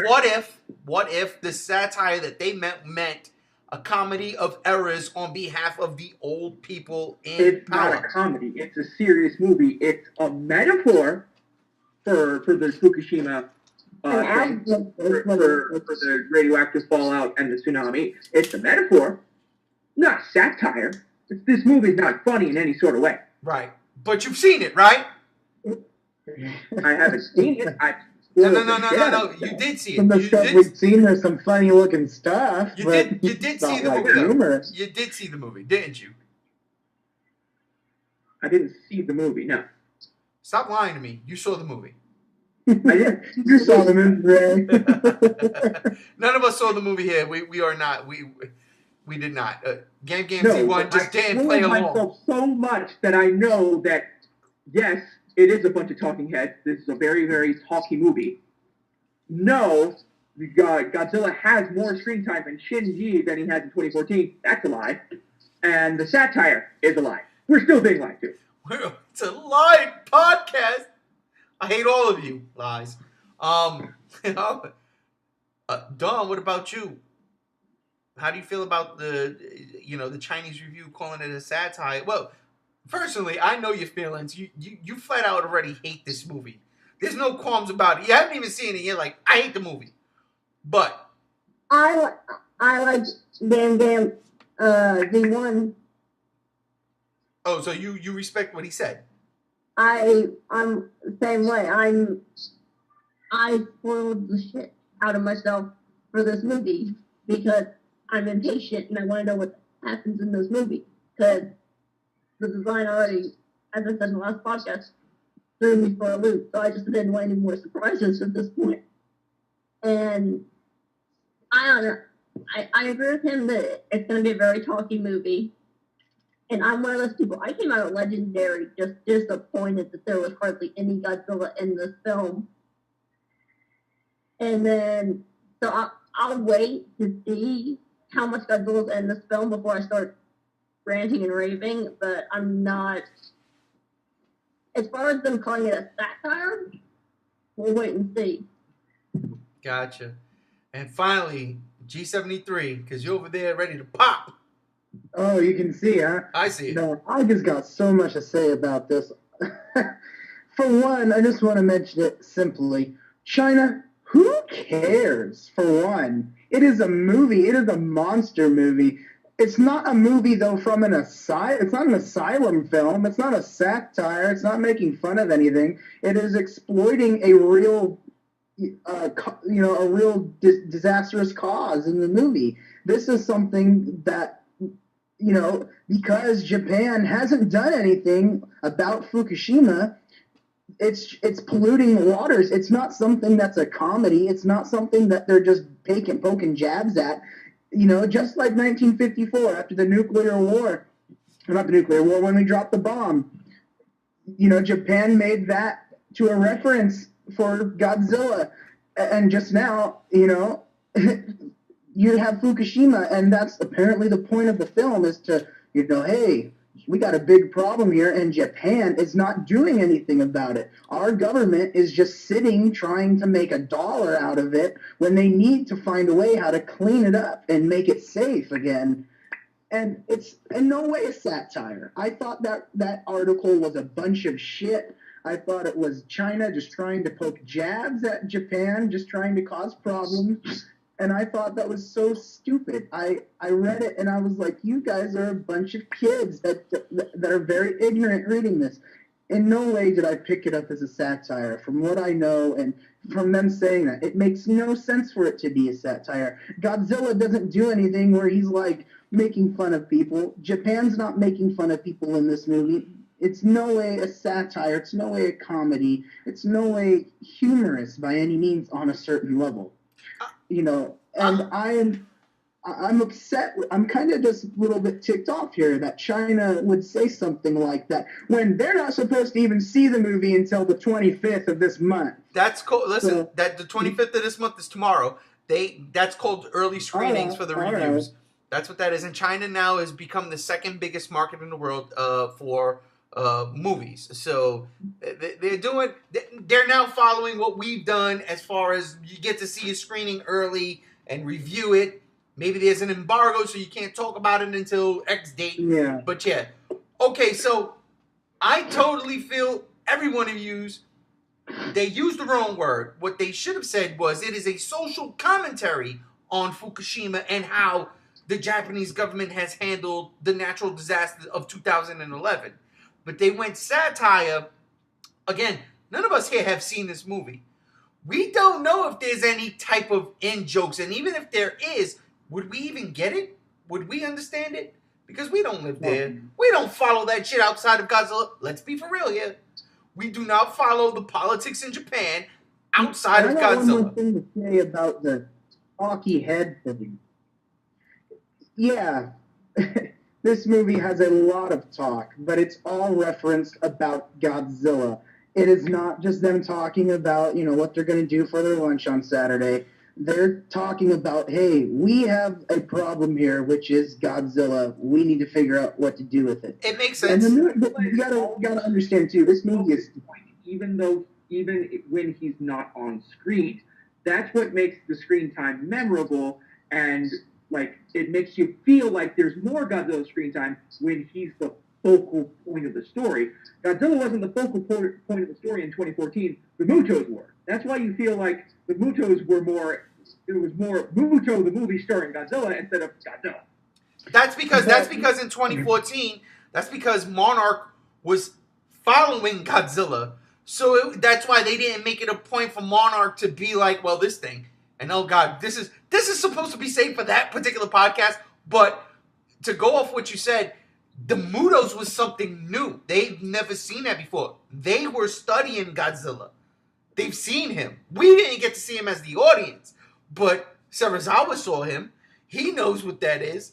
the satire that they meant a comedy of errors on behalf of the old people in It's power? not a comedy. It's a serious movie. It's a metaphor for the Fukushima thing, for the radioactive fallout and the tsunami. It's a metaphor, not satire. This movie's not funny in any sort of way. Right. But you've seen it, right? I haven't seen it. No. You did see it. From the stuff we've seen, there's some funny looking stuff. You but did it's see not the like movie. humorous. You did see the movie, didn't you? I didn't see the movie. No, Stop lying to me. You saw the movie. I didn't. You saw the movie, Ray. None of us saw the movie here. We are not. We did not. Game No, Z1 just I didn't play told along. myself so much that I know that yes, it is a bunch of talking heads. This is a very, very talky movie. No, Godzilla has more screen time in Shinji than he had in 2014. That's a lie. And the satire is a lie. We're still being lied to. It's a live podcast. I hate all of you. Lies. Don, what about you? How do you feel about the Chinese review calling it a satire? Well, personally, I know your feelings. You flat out already hate this movie. There's no qualms about it. You haven't even seen it. You're like, I hate the movie. But I like Gam Gam Z1. oh, so you respect what he said? I'm the same way. I spoiled the shit out of myself for this movie because I'm impatient and I want to know what happens in this movie because the design already, as I said in the last podcast, threw me for a loop. So I just didn't want any more surprises at this point. And I agree with him that it's going to be a very talky movie. And I'm one of those people. I came out of Legendary just disappointed that there was hardly any Godzilla in this film. And then, so I'll wait to see how much Godzilla's in this film before I start ranting and raving. But I'm not. As far as them calling it a satire, we'll wait and see. Gotcha. And finally, G73, because you're over there ready to pop. Oh, you can see, huh? I see it. No, I just got so much to say about this. For one, I just want to mention it simply. China, who cares? For one, it is a movie. It is a monster movie. It's not a movie, though, from an asylum. It's not an asylum film. It's not a satire. It's not making fun of anything. It is exploiting a real, disastrous cause in the movie. This is something that, because Japan hasn't done anything about Fukushima, it's polluting waters. It's not something that's a comedy. It's not something that they're just poking jabs at. Just like 1954 after the nuclear war, not the nuclear war, when we dropped the bomb, Japan made that to a reference for Godzilla. And just now, you have Fukushima, and that's apparently the point of the film is to, hey, we got a big problem here, and Japan is not doing anything about it. Our government is just sitting trying to make $1 out of it when they need to find a way how to clean it up and make it safe again. And it's in no way a satire. I thought that article was a bunch of shit. I thought it was China just trying to poke jabs at Japan, just trying to cause problems. And I thought that was so stupid. I read it and I was like, you guys are a bunch of kids that are very ignorant reading this. In no way did I pick it up as a satire. From what I know and from them saying that, it makes no sense for it to be a satire. Godzilla doesn't do anything where he's like making fun of people. Japan's not making fun of people in this movie. It's no way a satire. It's no way a comedy. It's no way humorous by any means on a certain level. You know, and I'm upset. I'm kind of just a little bit ticked off here that China would say something like that when they're not supposed to even see the movie until the 25th of this month. That's cool. Listen, that the 25th of this month is tomorrow. That's called early screenings for the reviews. Right. That's what that is. And China now has become the second biggest market in the world for movies. So they're now following what we've done as far as you get to see a screening early and review it. Maybe there's an embargo, so you can't talk about it until X date. Yeah. But yeah. Okay, so I totally feel every one of yous, they used the wrong word. What they should have said was it is a social commentary on Fukushima and how the Japanese government has handled the natural disaster of 2011. But they went satire. Again, none of us here have seen this movie. We don't know if there's any type of in-jokes. And even if there is, would we even get it? Would we understand it? Because we don't live there. We don't follow that shit outside of Godzilla. Let's be for real here. We do not follow the politics in Japan outside of Godzilla. I got one more thing to say about the talkie head thing. Yeah, this movie has a lot of talk, but it's all referenced about Godzilla. It is not just them talking about, what they're going to do for their lunch on Saturday. They're talking about, hey, we have a problem here, which is Godzilla. We need to figure out what to do with it. It makes sense. And you gotta understand too. This movie is even when he's not on screen, that's what makes the screen time memorable, and it makes you feel like there's more Godzilla screen time when he's the focal point of the story. Godzilla wasn't the focal point of the story in 2014. The Mutos were. That's why you feel like the Mutos were more. It was more Muto the movie starring Godzilla instead of Godzilla. That's because in 2014, that's because Monarch was following Godzilla. So that's why they didn't make it a point for Monarch to be like, well, this thing. And oh God, this is supposed to be safe for that particular podcast. But to go off what you said, the Mutos was something new. They've never seen that before. They were studying Godzilla. They've seen him. We didn't get to see him as the audience. But Serizawa saw him. He knows what that is.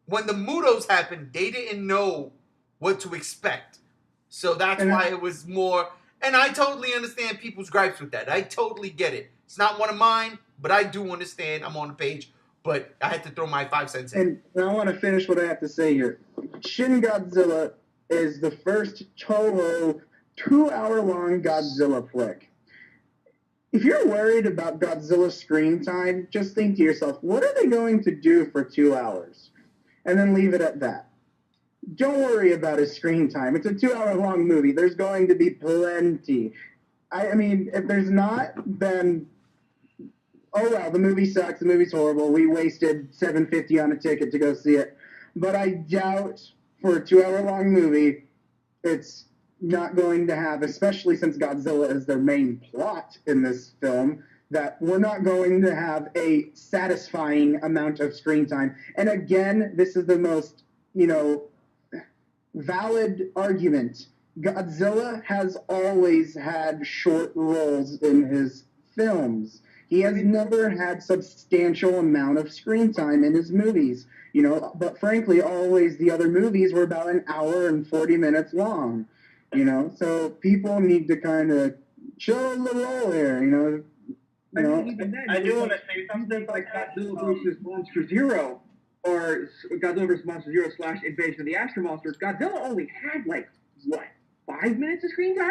When the Mutos happened, they didn't know what to expect. So that's why it was more... And I totally understand people's gripes with that. I totally get it. It's not one of mine, but I do understand. I'm on the page. But I had to throw my 5 cents in. And I want to finish what I have to say here. Shin Godzilla is the first Toho 2-hour-long Godzilla flick. If you're worried about Godzilla's screen time, just think to yourself, what are they going to do for 2 hours? And then leave it at that. Don't worry about his screen time. It's a 2-hour-long movie. There's going to be plenty. I mean, if there's not, then, oh well, the movie sucks. The movie's horrible. We wasted $7.50 on a ticket to go see it. But I doubt for a 2-hour-long movie, it's not going to have, especially since Godzilla is their main plot in this film, that we're not going to have a satisfying amount of screen time. And again, this is the most, valid argument. Godzilla has always had short roles in his films. He has never had substantial amount of screen time in his movies. But frankly, always the other movies were about an hour and 40 minutes long. So people need to kind of chill the roll here, I mean, even then, I do want to say something like Godzilla versus Monster Zero, or Godzilla vs. Monster Zero / Invasion of the Astro Monsters. Godzilla only had 5 minutes of screen time.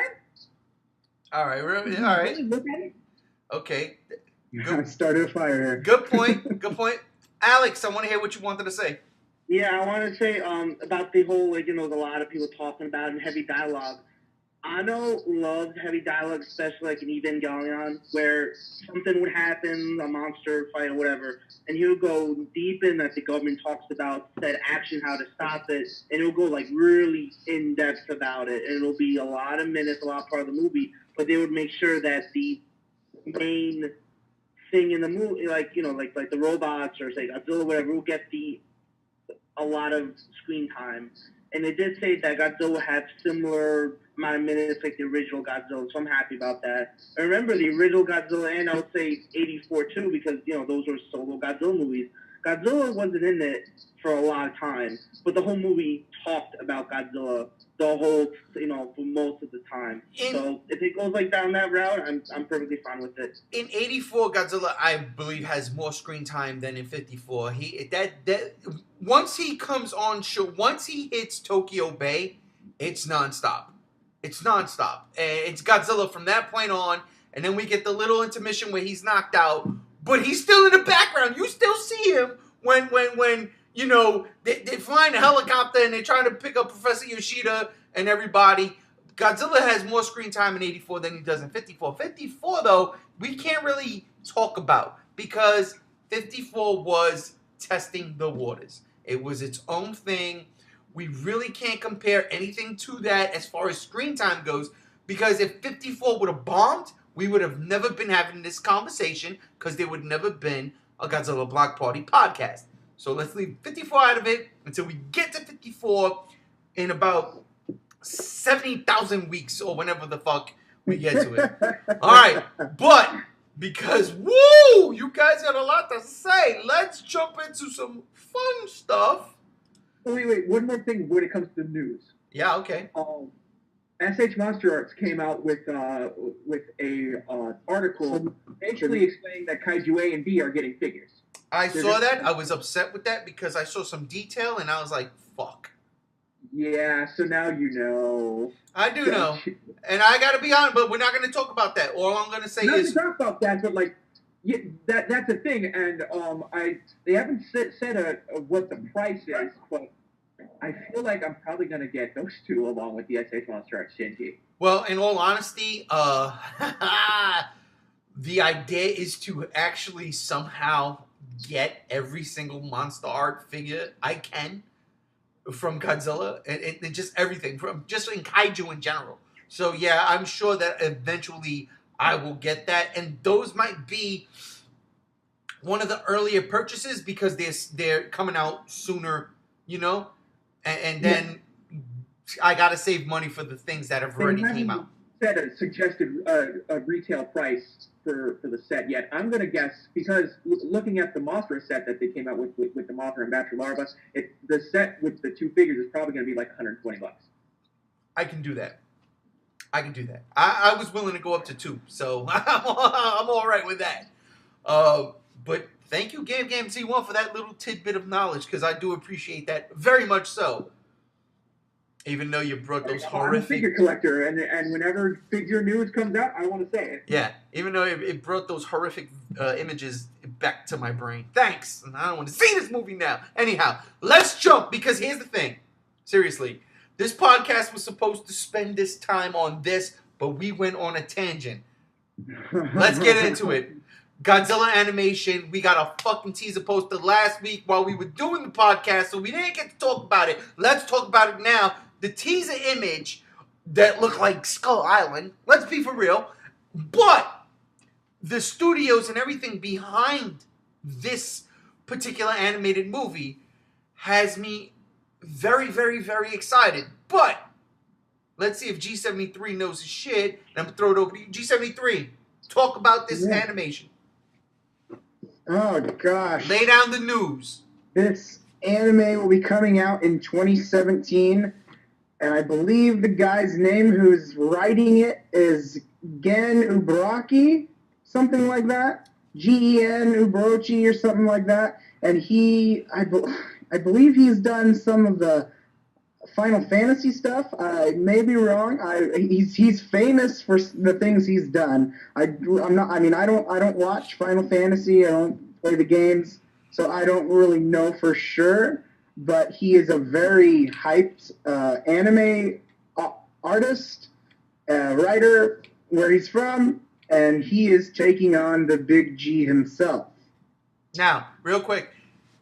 All right, really? All right. Look at it. Okay. I started a fire here. Good point. Good point. Alex, I want to hear what you wanted to say. Yeah, I want to say about the whole, like, there's a lot of people talking about in heavy dialogue. Ano loved heavy dialogue, especially like in Evangelion, where something would happen, a monster fight or whatever, and he would go deep in that the government talks about said action, how to stop it, and it'll go like really in depth about it, and it'll be a lot of minutes, a lot of part of the movie, but they would make sure that the main thing in the movie, like like the robots or say Godzilla, whatever, will get a lot of screen time. And it did say that Godzilla had similar amount of minutes like the original Godzilla, so I'm happy about that. I remember the original Godzilla, and I would say 84 too, because those were solo Godzilla movies. Godzilla wasn't in it for a lot of time, but the whole movie talked about Godzilla the whole, for most of the time. So if it goes like down that route, I'm perfectly fine with it. In 84, Godzilla, I believe, has more screen time than in 54. Once he comes on show, once he hits Tokyo Bay, it's nonstop. It's nonstop. And it's Godzilla from that point on, and then we get the little intermission where he's knocked out, but he's still in the background. You still see him when they're flying a helicopter and they're trying to pick up Professor Yoshida and everybody. Godzilla has more screen time in 84 than he does in 54. 54, though, we can't really talk about because 54 was testing the waters. It was its own thing. We really can't compare anything to that as far as screen time goes because if 54 would have bombed, we would have never been having this conversation because there would never been a Godzilla Block Party podcast. So let's leave 54 out of it until we get to 54 in about 70,000 weeks or whenever the fuck we get to it. All right, but because, you guys got a lot to say. Let's jump into some fun stuff. Wait, one more thing when it comes to news. Yeah, okay. SH Monster Arts came out with a article basically explaining that Kaiju A and B are getting figures. I saw that. I was upset with that because I saw some detail and I was like, fuck. Yeah, so now you know. I do know. And I got to be honest, but we're not going to talk about that. All I'm going to say is... Not to talk about that, but like, yeah, that's a thing. And they haven't said what the price is, but I feel like I'm probably going to get those two along with the SH Monster Arts Shinji. Well, in all honesty, the idea is to actually somehow get every single Monster Art figure I can from Godzilla and just everything from just in kaiju in general. So yeah, I'm sure that eventually I will get that, and those might be one of the earlier purchases because they're coming out sooner, and then I gotta save money for the things that have already came out. Set a suggested retail price for the set yet. I'm gonna guess because looking at the Mothra set that they came out with the Mothra and Batra Larva, the set with the two figures is probably gonna be like $120. I can do that. I was willing to go up to 2, so I'm all right with that. But thank you, Game Z1, for that little tidbit of knowledge because I do appreciate that very much so. Even though you brought those horrific... I'm a figure collector, and whenever figure news comes out, I want to say it. Yeah, even though it brought those horrific images back to my brain. Thanks! I don't want to see this movie now. Anyhow, let's jump, because here's the thing. Seriously, this podcast was supposed to spend this time on this, but we went on a tangent. Let's get into it. Godzilla animation. We got a fucking teaser poster last week while we were doing the podcast, so we didn't get to talk about it. Let's talk about it now. The teaser image that looked like Skull Island, let's be for real, but the studios and everything behind this particular animated movie has me very, very, very excited. But let's see if G73 knows his shit, and I'm going to throw it over to you. G73, talk about this animation. Oh, gosh. Lay down the news. This anime will be coming out in 2017. And I believe the guy's name who's writing it is Gen Ubaraki, something like that. Gen Ubarochi or something like that. And I believe he's done some of the Final Fantasy stuff. I may be wrong. He's famous for the things he's done. I don't watch Final Fantasy. I don't play the games, so I don't really know for sure. but he is a very hyped anime artist, writer, where he's from, and he is taking on the Big G himself. Now, real quick,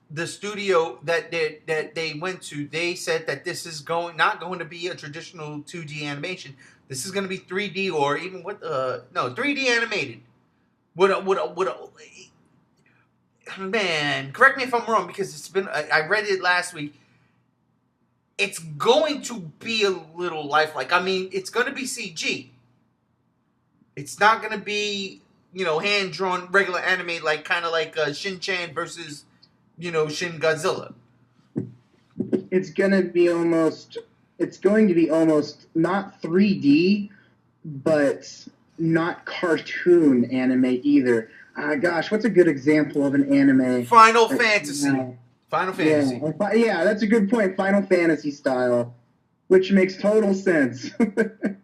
the studio that they went to, they said that this is not going to be a traditional 2D animation. This is going to be 3D or even 3D animated. Man, correct me if I'm wrong because it's been I read it last week. It's going to be a little lifelike. I mean, it's going to be CG. It's not going to be, hand drawn regular anime like kind of like Shin Chan versus, Shin Godzilla. It's going to be almost not 3D, but not cartoon anime either. Gosh, what's a good example of an anime? Final Fantasy. Final Fantasy. Yeah, that's a good point. Final Fantasy style, which makes total sense.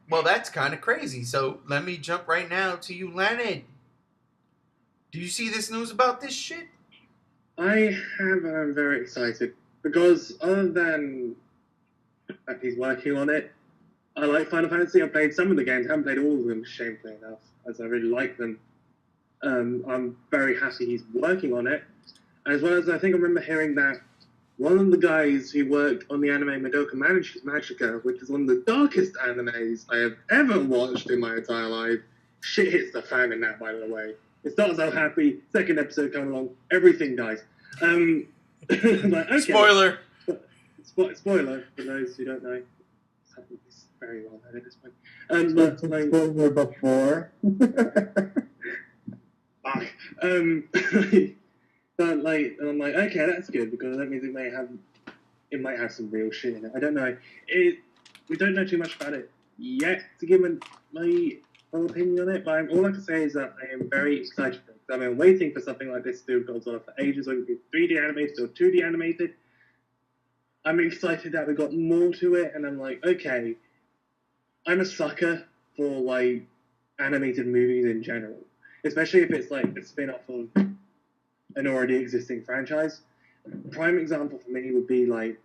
Well, that's kind of crazy. So let me jump right now to you, Leonard. Do you see this news about this shit? I have. I'm very excited because other than that he's working on it, I like Final Fantasy. I've played some of the games. I haven't played all of them, shamefully enough, as I really like them. I'm very happy he's working on it. As well as I think I remember hearing that one of the guys who worked on the anime Madoka Magica, which is one of the darkest animes I have ever watched in my entire life, shit hits the fan in that, by the way. It starts out happy, second episode comes along, everything dies. Like, okay. Spoiler. Spoiler for those who don't know. It's very well known at this point. But like, spoiler before. But like, and I'm like, okay, that's good because that means it might have some real shit in it. I don't know. We don't know too much about it yet to give my full opinion on it. But all I can say is that I am very excited for it. I've been waiting for something like this to go on for ages. Whether it's 3D animated or 2D animated. I'm excited that we got more to it, and I'm like, okay, I'm a sucker for like animated movies in general, especially if it's like a spin-off of an already existing franchise. Prime example for me would be like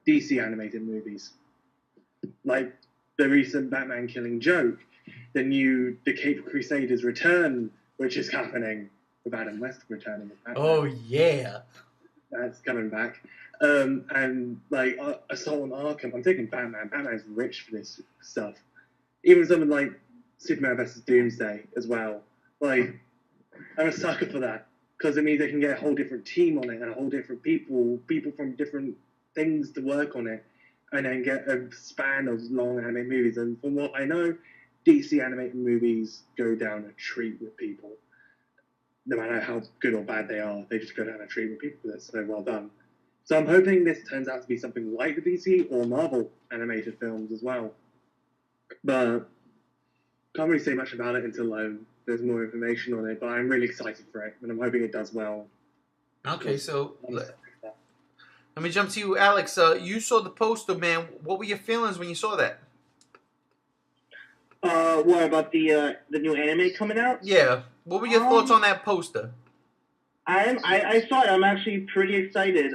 DC animated movies, like the recent Batman Killing Joke, the Caped Crusaders Return, which is happening with Adam West returning as Batman. Oh yeah, that's coming back. And like Assault on Arkham, I'm taking Batman. Batman's rich for this stuff. Even something like Superman vs. Doomsday as well. Like, I'm a sucker for that because it means they can get a whole different team on it and a whole different people from different things to work on it, and then get a span of long animated movies. And from what I know, DC animated movies go down a treat with people. No matter how good or bad they are, they just go down a treat with people. That's so well done. So I'm hoping this turns out to be something like the DC or Marvel animated films as well. But can't really say much about it until there's more information on it. But I'm really excited for it, and I'm hoping it does well. Okay, so let me jump to you, Alex. You saw the poster, man. What were your feelings when you saw that? What about the new anime coming out? Yeah. What were your thoughts on that poster? I saw it. I'm actually pretty excited.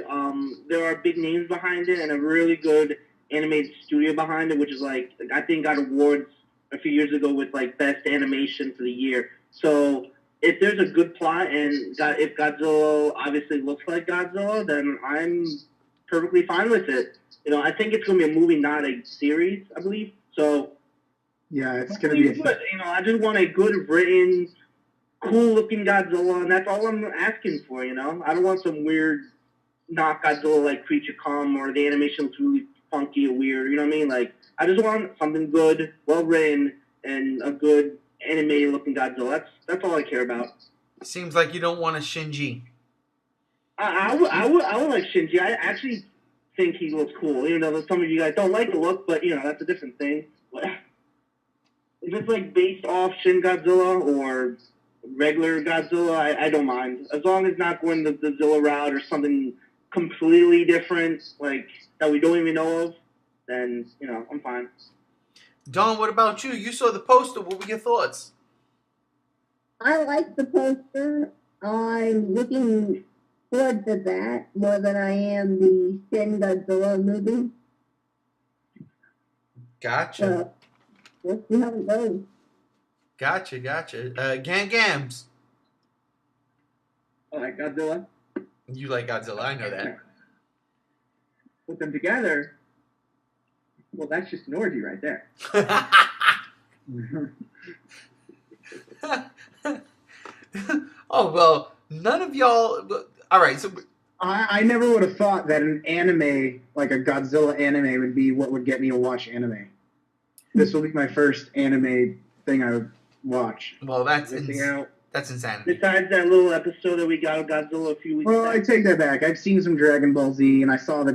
There are big names behind it and a really good animated studio behind it, which is like I think got awards a few years ago with like best animation for the year. So if there's a good plot and if Godzilla obviously looks like Godzilla, then I'm perfectly fine with it. I think it's going to be a movie, not a series, I believe. So yeah, it's going to be good. I just want a good written, cool-looking Godzilla, and that's all I'm asking for, I don't want some weird, not Godzilla-like creature come, or the animation looks really funky or weird, you know what I mean? Like, I just want something good, well-written, and a good animated-looking Godzilla. That's all I care about. Seems like you don't want a Shinji. I would like Shinji. I actually think he looks cool, even though some of you guys don't like the look, but, that's a different thing. If it's, like, based off Shin Godzilla or regular Godzilla, I don't mind. As long as not going the Godzilla route or something completely different, like, that we don't even know of, then, I'm fine. Dawn, what about you? You saw the poster. What were your thoughts? I like the poster. I'm looking forward to that more than I am the Shin Godzilla movie. Gotcha. So we'll see how it goes. Gotcha. Gams. Oh, like Godzilla. You like Godzilla, I know that. Put them together. Well, that's just an orgy right there. Oh, well, none of y'all... All right, so... I never would have thought that an anime, like a Godzilla anime, would be what would get me to watch anime. This will be my first anime thing I would watch. Well, that's Missing out. that's insanity. Besides that little episode that we got of Godzilla a few weeks Well, back. I take that back. I've seen some Dragon Ball Z, and I saw the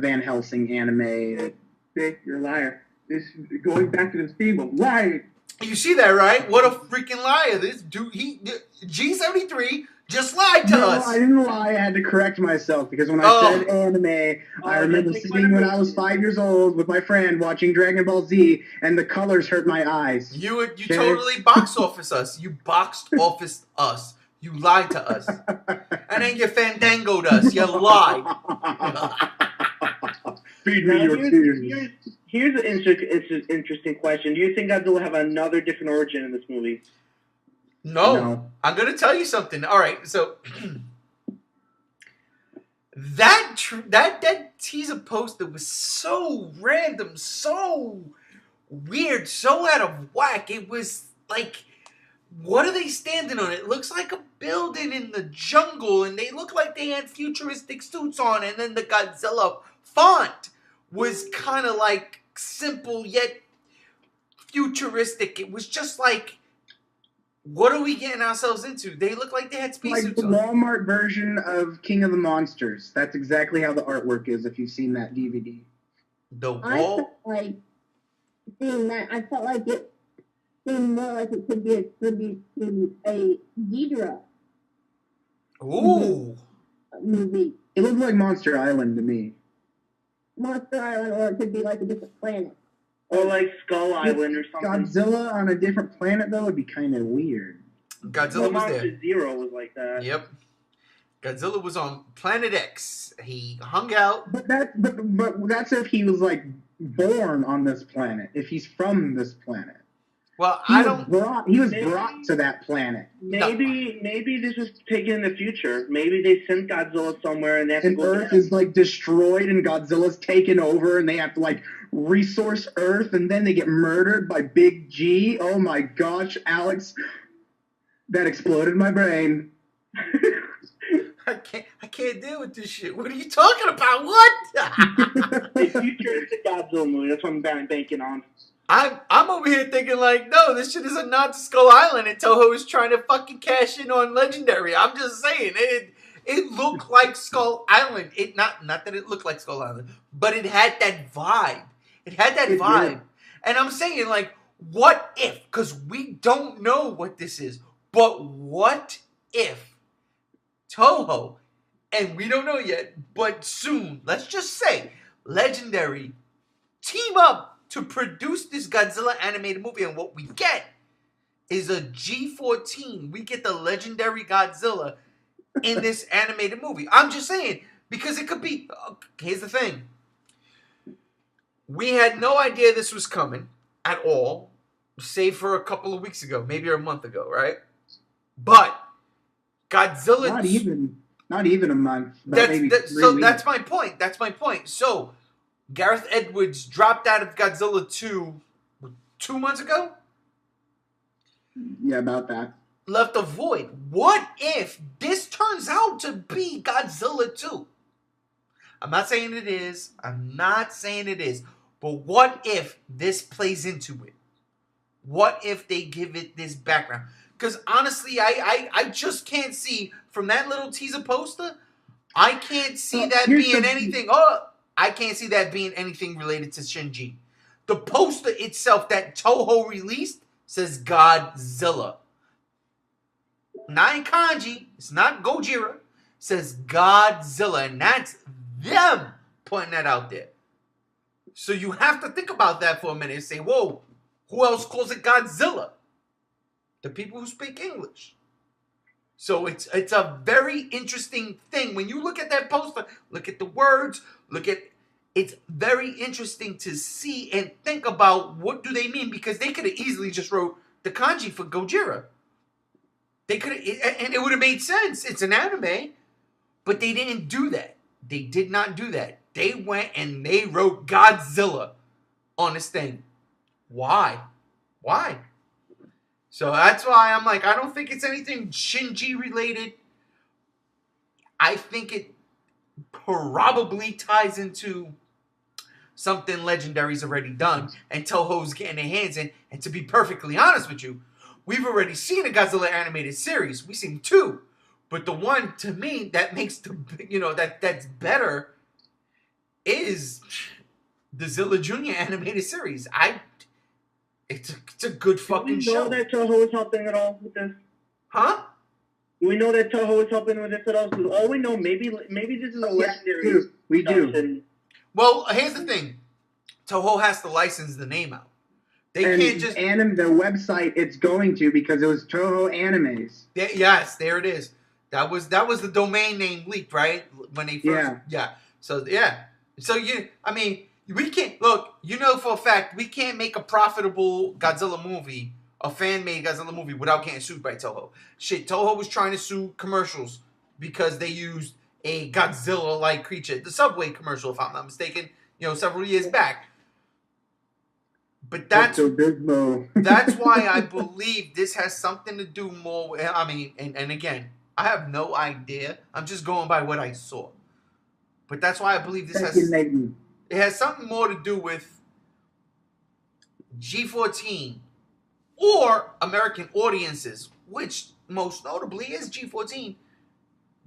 Van Helsing anime. See, you're a liar. This going back to the theme of lying. You see that, right? What a freaking liar. This dude, G73 just lied to No, us. I didn't lie. I had to correct myself because when I said anime, I remember that's like sitting when whatever. I was 5 years old with my friend watching Dragon Ball Z, and the colors hurt my eyes. You Okay. totally box office us. You boxed office us. You lied to us. And then you fandangoed us. You lied. Feed Now, me your tears. here's an interesting question. Do you think Godzilla have another different origin in this movie? No. I'm going to tell you something. All right, so that teaser poster was so random, so weird, so out of whack. It was like, what are they standing on? It looks like a building in the jungle, and they look like they had futuristic suits on, and then the Godzilla font was kind of like simple yet futuristic. It was just like, what are we getting ourselves into? They look like they had Like spacesuits the on. Walmart version of King of the Monsters. That's exactly how the artwork is if you've seen that DVD. The I wall. felt like seeing that. I felt like it seemed more like it could be a tribute to a Ghidorah Ooh. movie, It looked like Monster Island to me. Monster Island, or it could be like a different planet. Or like Skull Island or something? Godzilla on a different planet, though, would be kind of weird. Godzilla Well, was there. Monster Zero was like that. Yep. Godzilla was on Planet X. He hung out. But that's if he was, like, born on this planet. If he's from this planet. Well, He I was don't. brought to that planet. Maybe this was taken in the future. Maybe they sent Godzilla somewhere and they have to And go Earth there. is, like, destroyed and Godzilla's taken over and they have to, like, resource Earth and then they get murdered by Big G. Oh my gosh, Alex. That exploded my brain. I can't deal with this shit. What are you talking about? What? A futuristic Godzilla movie. That's what I'm banking on. I'm over here thinking like, no, this shit is a nod to Skull Island, and Toho is trying to fucking cash in on Legendary. I'm just saying it looked like Skull Island. It not that it looked like Skull Island, but it had that vibe. It had that It vibe. did. And I'm saying like, what if? Because we don't know what this is, but what if Toho, and we don't know yet, but soon, let's just say, Legendary team up to produce this Godzilla animated movie, and what we get is a G14. We get the Legendary Godzilla in this animated movie. I'm just saying, because it could be. Here's the thing. We had no idea this was coming at all, save for a couple of weeks ago, maybe a month ago, right? But Godzilla. Not even a month. But maybe 3 weeks. That's my point. That's my point. So Gareth Edwards dropped out of Godzilla 2 months ago. Yeah, about that. Left a void. What if this turns out to be Godzilla 2? I'm not saying it is. But what if this plays into it? What if they give it this background? Because honestly, I just can't see from that little teaser poster. I can't see that being anything. I can't see that being anything related to Shinji. The poster itself that Toho released says Godzilla. Not in kanji. It's not Gojira. It says Godzilla. And that's them putting that out there. So you have to think about that for a minute and say, whoa, who else calls it Godzilla? The people who speak English. So it's a very interesting thing. When you look at that poster, look at the words, it's very interesting to see and think about what do they mean, because they could have easily just wrote the kanji for Gojira. They could have, and it would have made sense. It's an anime, but they didn't do that. They did not do that. They went and they wrote Godzilla on this thing. Why? Why? So that's why I'm like, I don't think it's anything Shinji related. I think it probably ties into something Legendary's already done and Toho's getting their hands in. And to be perfectly honest with you, we've already seen a Godzilla animated series. We've seen 2. But the one, to me, that makes that's better is the Zilla Jr. animated series. It's a good fucking Do we know show. that Toho is helping at all with this? Huh? Do we know that Toho is helping with this at all? Because all we know, maybe this is a legendary. We do. production. Well, here's the thing. Toho has to license the name out. They And can't just... the website it's going to, because it was Toho Animes. Yes, there it is. That was the domain name leaked, right? When they first... Yeah. So, yeah. So, I mean... We can't, look, for a fact, we can't make a profitable Godzilla movie, a fan-made Godzilla movie, without getting sued by Toho. Shit, Toho was trying to sue commercials because they used a Godzilla-like creature. The Subway commercial, if I'm not mistaken, several years back. But that's why I believe this has something to do more with, I mean, and again, I have no idea. I'm just going by what I saw. But that's why I believe this it has something more to do with G14 or American audiences, which most notably is G14,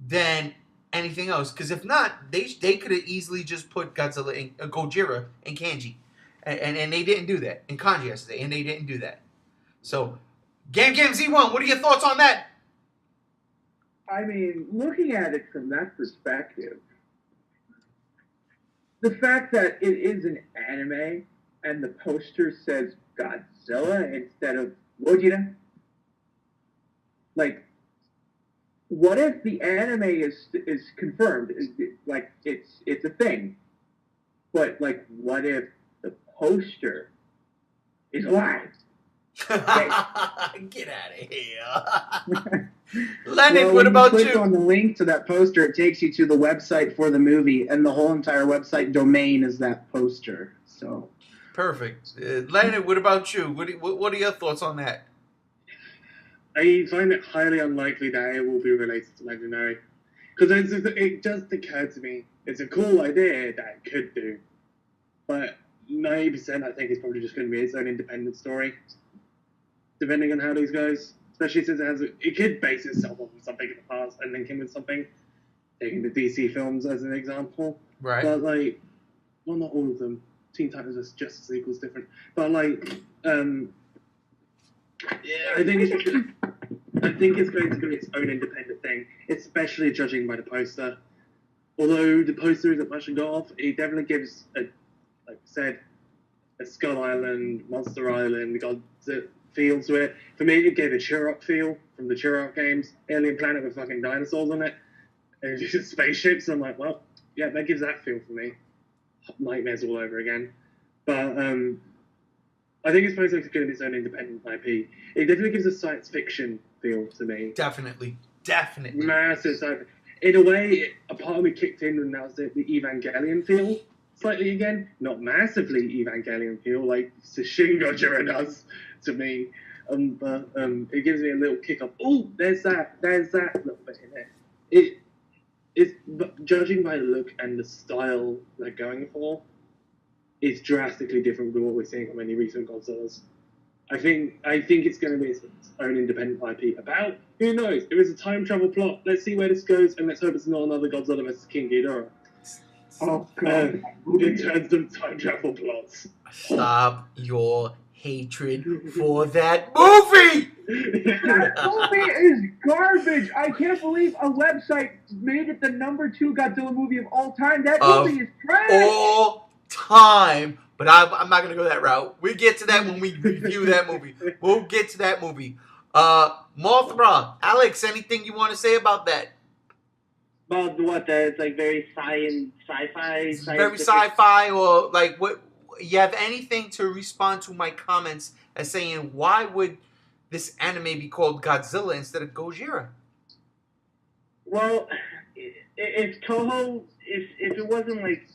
than anything else. Because if not, they could have easily just put Godzilla and Gojira in kanji. And they didn't do that. In kanji, I should say. And they didn't do that. So, Gam Z1, what are your thoughts on that? I mean, looking at it from that perspective, the fact that it is an anime and the poster says Godzilla instead of Gojira, like, what if the anime is confirmed? It's a thing, but like, what if the poster is live? Get out of here. Leonard, what about click you? On the link to that poster, it takes you to the website for the movie, and the whole entire website domain is that poster. So perfect. Leonard, what about you? What are your thoughts on that? I find it highly unlikely that it will be related to Legendary. Because it just occurred to me, it's a cool idea that it could do. But 90% I think it's probably just going to be its own independent story. Depending on how these goes. Especially since it could base itself on something in the past and link in with something. Taking the DC films as an example. Right. But like, well, not all of them. Teen Titans vs. Justice League was different. But like, yeah, I think it's going to be its own independent thing, especially judging by the poster. Although the poster isn't much to go off, it definitely gives like I said, a Skull Island, Monster Island, Godzilla feel to it. For me, it gave a Turok feel from the Turok games. Alien planet with fucking dinosaurs on it. And just spaceships. And I'm like, well, yeah, that gives that feel for me. Nightmares all over again. But I think it's supposed to be its own independent IP. It definitely gives a science fiction feel to me. Definitely. Massive science. In a way, a part of me kicked in and that was the Evangelion feel. Slightly again, not massively Evangelion feel like Shin Gojira does to me, but it gives me a little kick up. Oh, there's that little bit in it. Judging by the look and the style they're going for, it's drastically different from what we're seeing on many recent Godzillas. I think it's going to be its own independent IP. About who knows? If it's a time travel plot, let's see where this goes, and let's hope it's not another Godzilla vs King Ghidorah. Oh god! In terms of time travel plots. Stop your hatred for that movie! That movie is garbage. I can't believe a website made it the #2 Godzilla movie of all time. That movie is trash. All time. But I'm not going to go that route. We'll get to that when we review that movie. We'll get to that movie. Mothra, Alex, anything you want to say about that? About what? That it's like very sci-fi, It's very scientific. sci-fi, or like what? You have anything to respond to my comments as saying why would this anime be called Godzilla instead of Gojira? Well, if Toho, if it wasn't like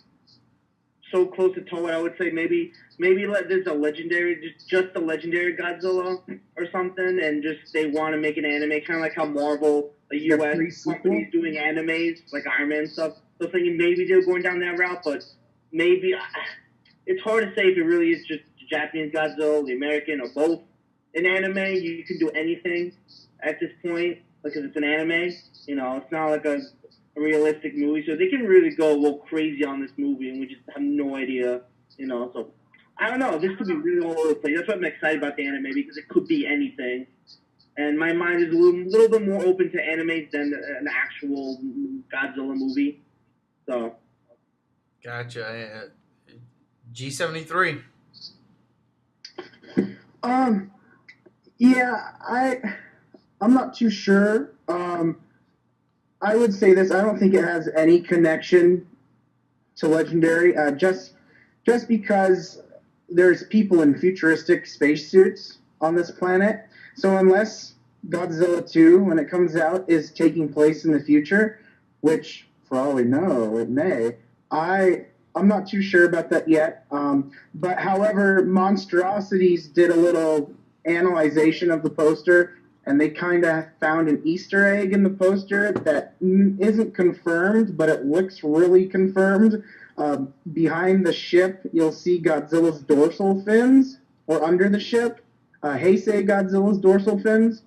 so close to Toho, I would say maybe let there's a legendary, just a legendary Godzilla or something, and just they want to make an anime, kind of like how Marvel, the U.S. companies doing animes like Iron Man stuff. So thinking maybe they're going down that route, but maybe it's hard to say if it really is just the Japanese Godzilla, the American, or both. In anime, you can do anything at this point because it's an anime. You know, it's not like a realistic movie, so they can really go a little crazy on this movie, and we just have no idea. You know, so I don't know. This could be really all over the place. That's why I'm excited about the anime because it could be anything. And my mind is a little bit more open to anime than an actual Godzilla movie. So. Gotcha. G73. Yeah, I'm not too sure. I would say this. I don't think it has any connection to Legendary. Just because there's people in futuristic spacesuits on this planet. So unless Godzilla 2, when it comes out, is taking place in the future, which for all we know it may, I'm not too sure about that yet. But however, Monstrosities did a little analyzation of the poster, and they kind of found an Easter egg in the poster that isn't confirmed, but it looks really confirmed. Behind the ship, you'll see Godzilla's dorsal fins, or under the ship, Heisei Godzilla's dorsal fins.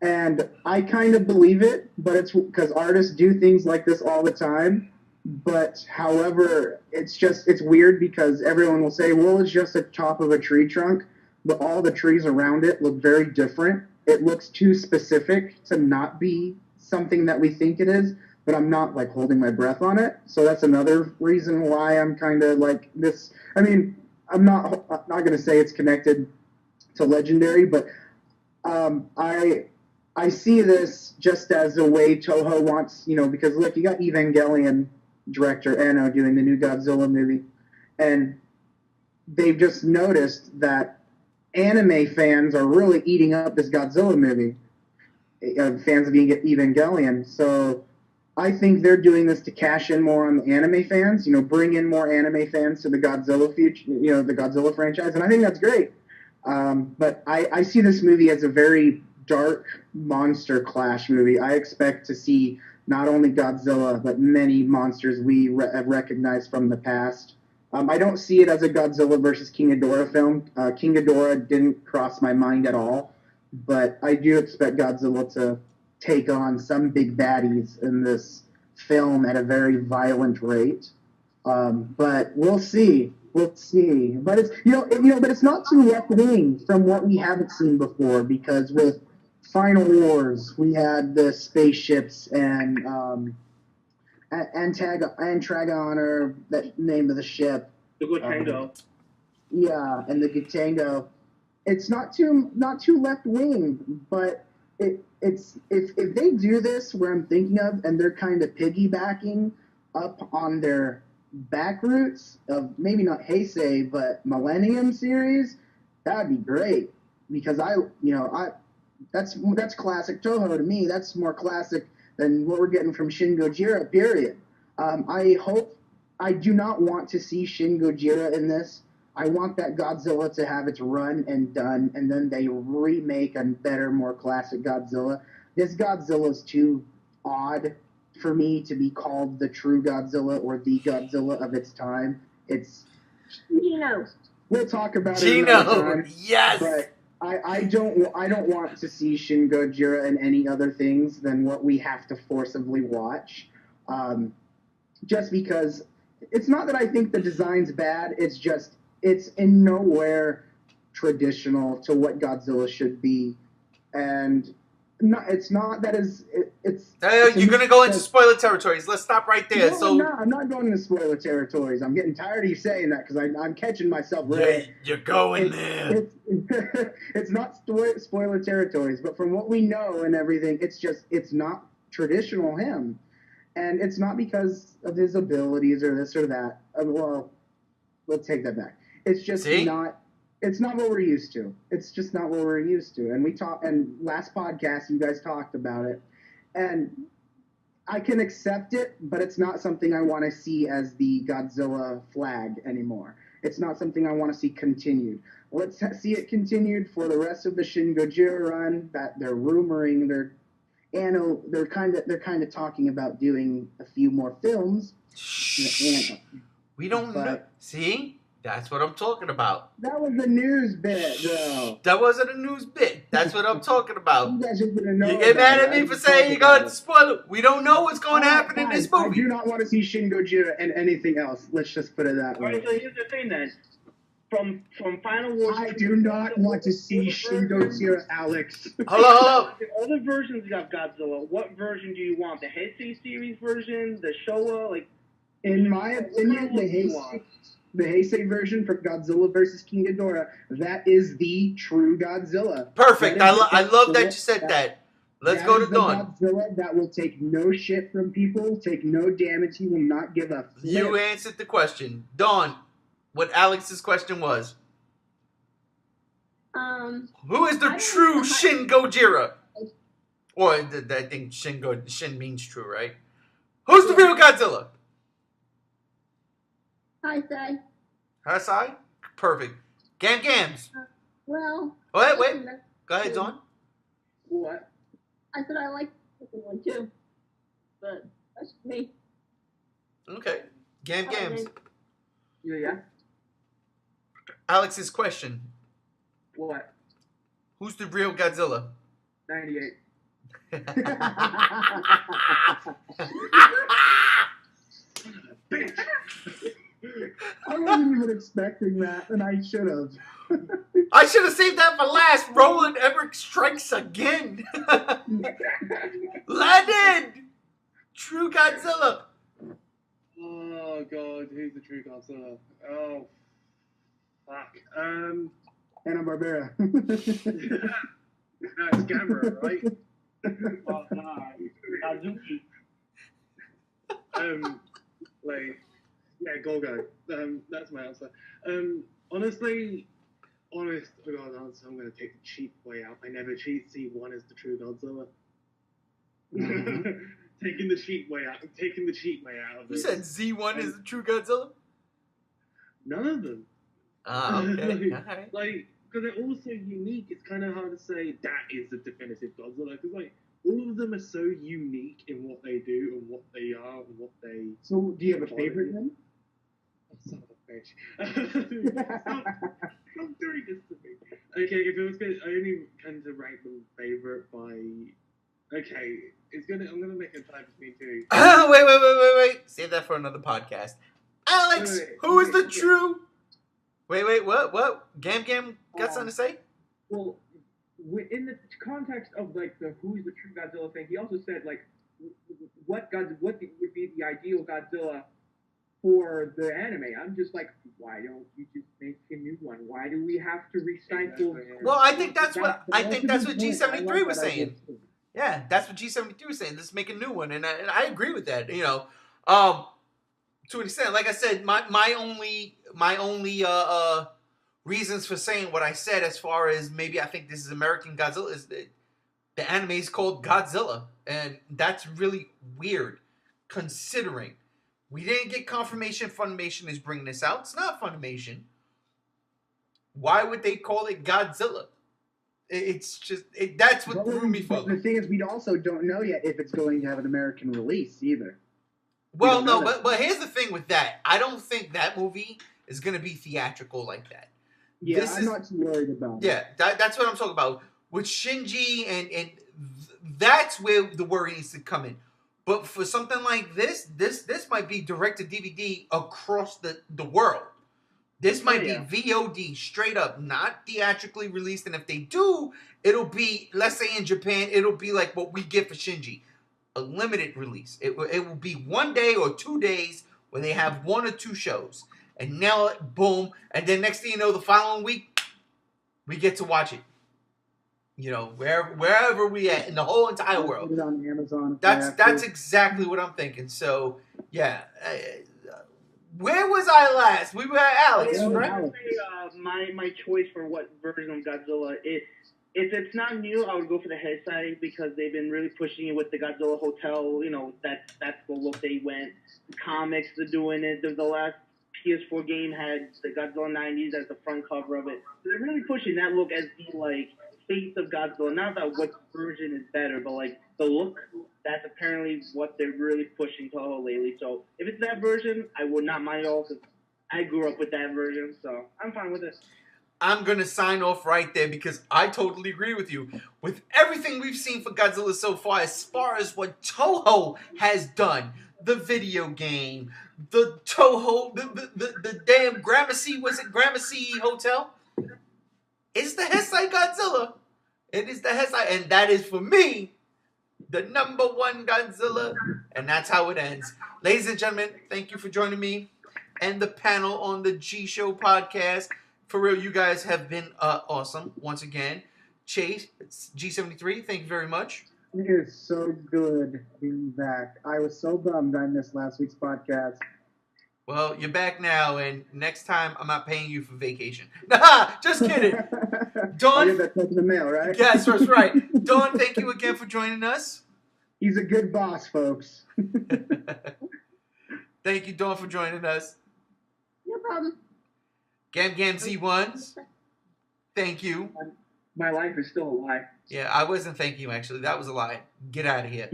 And I kind of believe it, but it's because artists do things like this all the time. But however, it's weird because everyone will say, well, it's just the top of a tree trunk, but all the trees around it look very different. It looks too specific to not be something that we think it is, but I'm not like holding my breath on it. So that's another reason why I'm kind of like this. I mean, I'm not going to say it's connected to Legendary, but I see this just as a way Toho wants, because look, you got Evangelion director Anno doing the new Godzilla movie, and they've just noticed that anime fans are really eating up this Godzilla movie, fans of Evangelion. So I think they're doing this to cash in more on the anime fans, bring in more anime fans to the Godzilla future, the Godzilla franchise, and I think that's great. But I see this movie as a very dark monster clash movie. I expect to see not only Godzilla, but many monsters we have recognized from the past. I don't see it as a Godzilla versus King Ghidorah film. King Ghidorah didn't cross my mind at all, but I do expect Godzilla to take on some big baddies in this film at a very violent rate. But we'll see. We'll see. But it's but it's not too left wing from what we haven't seen before, because with Final Wars, we had the spaceships and Antragon, or that name of the ship. The Gotengo. Yeah, and the Gotengo. It's not too left wing, but it's if they do this where I'm thinking of, and they're kind of piggybacking up on their back roots of maybe not Heisei but Millennium series, that'd be great, because that's classic Toho to me. That's more classic than what we're getting from Shin Gojira, period. I do not want to see Shin Gojira in this. I want that Godzilla to have its run and done, and then they remake a better, more classic Godzilla. This Godzilla is too odd for me to be called the true Godzilla or the Godzilla of its time. It's Gino. We'll talk about it another time. Yes. But I don't want to see Shin Gojira in any other things than what we have to forcibly watch. Just because it's not that I think the design's bad. It's just it's in nowhere traditional to what Godzilla should be, and No, it's not. It's You're gonna go into spoiler territories. Let's stop right there. No, I'm not going into spoiler territories. I'm getting tired of you saying that because I'm catching myself. Yeah, you're going there. It's not spoiler territories, but from what we know and everything, it's not traditional him, and it's not because of his abilities or this or that. Well, let's take that back. It's just not. It's not what we're used to. It's just not what we're used to. And and last podcast, you guys talked about it. And I can accept it, but it's not something I want to see as the Godzilla flag anymore. It's not something I want to see continued. Let's see it continued for the rest of the Shin Gojira run that they're rumoring. They're kind of talking about doing a few more films. We don't know. See? That's what I'm talking about. That was the news bit, though. That wasn't a news bit. That's what I'm talking about. You guys just didn't know. You get mad at me for saying you got to spoil it. We don't know what's going to happen in this movie. I do not want to see Shin Gojira and anything else. Let's just put it that way. All right, so here's the thing then. From Final Wars. I do not want to see Shin Gojira, Alex. Hello. All the versions of Godzilla. What version do you want? The Heisei series version, the Showa, like. In my opinion, the Heisei version from Godzilla vs. King Ghidorah, that is the true Godzilla. Perfect. I love that you said that. Let's go to Dawn. Godzilla that will take no shit from people, take no damage. He will not give a flip. You answered the question. Dawn, what Alex's question was. Who is the true Shin Gojira? Or I think Shin means true, right? Who's the real Godzilla? Heisei? Perfect. Gams. Well. Wait. Go ahead, Dawn. What? I said I like the second one too, but that's me. Okay. Gams. Yeah. Alex's question. What? Who's the real Godzilla? 98. Bitch. I wasn't even expecting that, and I should have. I should have saved that for last. Roland Emmerich strikes again. Landed! True Godzilla. Oh god, who's the true Godzilla? Oh, fuck. Hanna-Barbera. That's Gamera, right? Oh, nah. Kazuki. Yeah, Golgo. That's my answer. Honestly, I'm going to take the cheap way out. I never see one as the true Godzilla. Taking the cheap way out. Of You this. said Z1 is the true Godzilla? None of them. Ah, okay. Alright. Because they're all so unique, it's kind of hard to say that is the definitive Godzilla. Because, all of them are so unique in what they do and what they are and what they... So, do you have a favorite then? Oh, son of a bitch. Stop doing this to me. Okay, if it was good, I only kind of rank them favorite by... Okay, I'm gonna make a tie between two. Wait. Save that for another podcast. Alex, who is the true... Wait, what? Gam got something to say? Well, in the context of the who's the true Godzilla thing, he also said what would be the ideal Godzilla for the anime. I'm just like, why don't you just make a new one? Why do we have to recycle? Well, I think that's what G73 was saying. Yeah, that's what G73 was saying. Let's make a new one, and I agree with that. To an extent, like I said, my only reasons for saying what I said, as far as maybe I think this is American Godzilla, is that the anime is called Godzilla, and that's really weird, considering we didn't get confirmation Funimation is bringing this out. It's not Funimation. Why would they call it Godzilla? It's just that's what threw me for. The thing is, we also don't know yet if it's going to have an American release either. Well, no, but here's the thing with that. I don't think that movie is going to be theatrical like that. Yeah, I'm not too worried about it. Yeah, that's what I'm talking about. With Shinji, and that's where the worry needs to come in. But for something like this might be direct to DVD across the world. This might Yeah. be VOD, straight up, not theatrically released. And if they do, it'll be, let's say in Japan, it'll be like what we get for Shinji, a limited release. It will be 1 day or 2 days where they have 1 or 2 shows. And now, boom, and then next thing you know, the following week, we get to watch it. You know, wherever we at in the whole entire world. Put it on Amazon. if That's I have that's to. exactly what I'm thinking. So yeah, where was I last? We were at Alex, Yeah, right? Alex. My choice for what version of Godzilla if it's not new, I would go for the Heisei because they've been really pushing it with the Godzilla Hotel. You know, that's the look they went. The comics are doing it. The last PS4 game had the Godzilla 90s as the front cover of it. So they're really pushing that look as the like face of Godzilla. Not that what version is better, but like the look. That's apparently what they're really pushing Toho lately. So if it's that version, I would not mind at all because I grew up with that version, so I'm fine with it. I'm gonna sign off right there because I totally agree with you. With everything we've seen for Godzilla so far as what Toho has done, the video game, the Toho, the damn Gramercy, was it Gramercy Hotel? It's the Heisei Godzilla. It is the Heisei, and that is for me the #1 Godzilla, and that's how it ends. Ladies and gentlemen, thank you for joining me and the panel on the G Show podcast. For real, you guys have been awesome once again. Chase, it's G73, thank you very much. It is so good being back. I was so bummed I missed last week's podcast. Well, you're back now, and next time I'm not paying you for vacation. Nah, just kidding. I'll Dawn, get that check in the mail, right? yes, that's right. Dawn, thank you again for joining us. He's a good boss, folks. Thank you, Dawn, for joining us. No problem. Gam Z1s, thank you. My life is still a lie. Yeah, I wasn't thanking you, actually. That was a lie. Get out of here.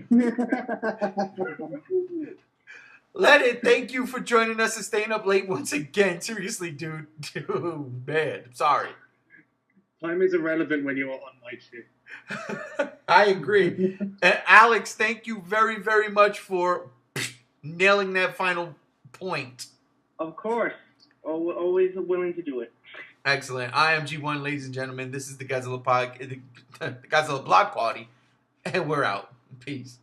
Let it, thank you for joining us and staying up late once again. Seriously, dude. Dude, man, I'm sorry. Time is irrelevant when you're on night shift. I agree. And Alex, thank you very, very much for nailing that final point. Of course, always willing to do it. Excellent. I am G1, ladies and gentlemen. This is the Godzilla Block Party, and we're out. Peace.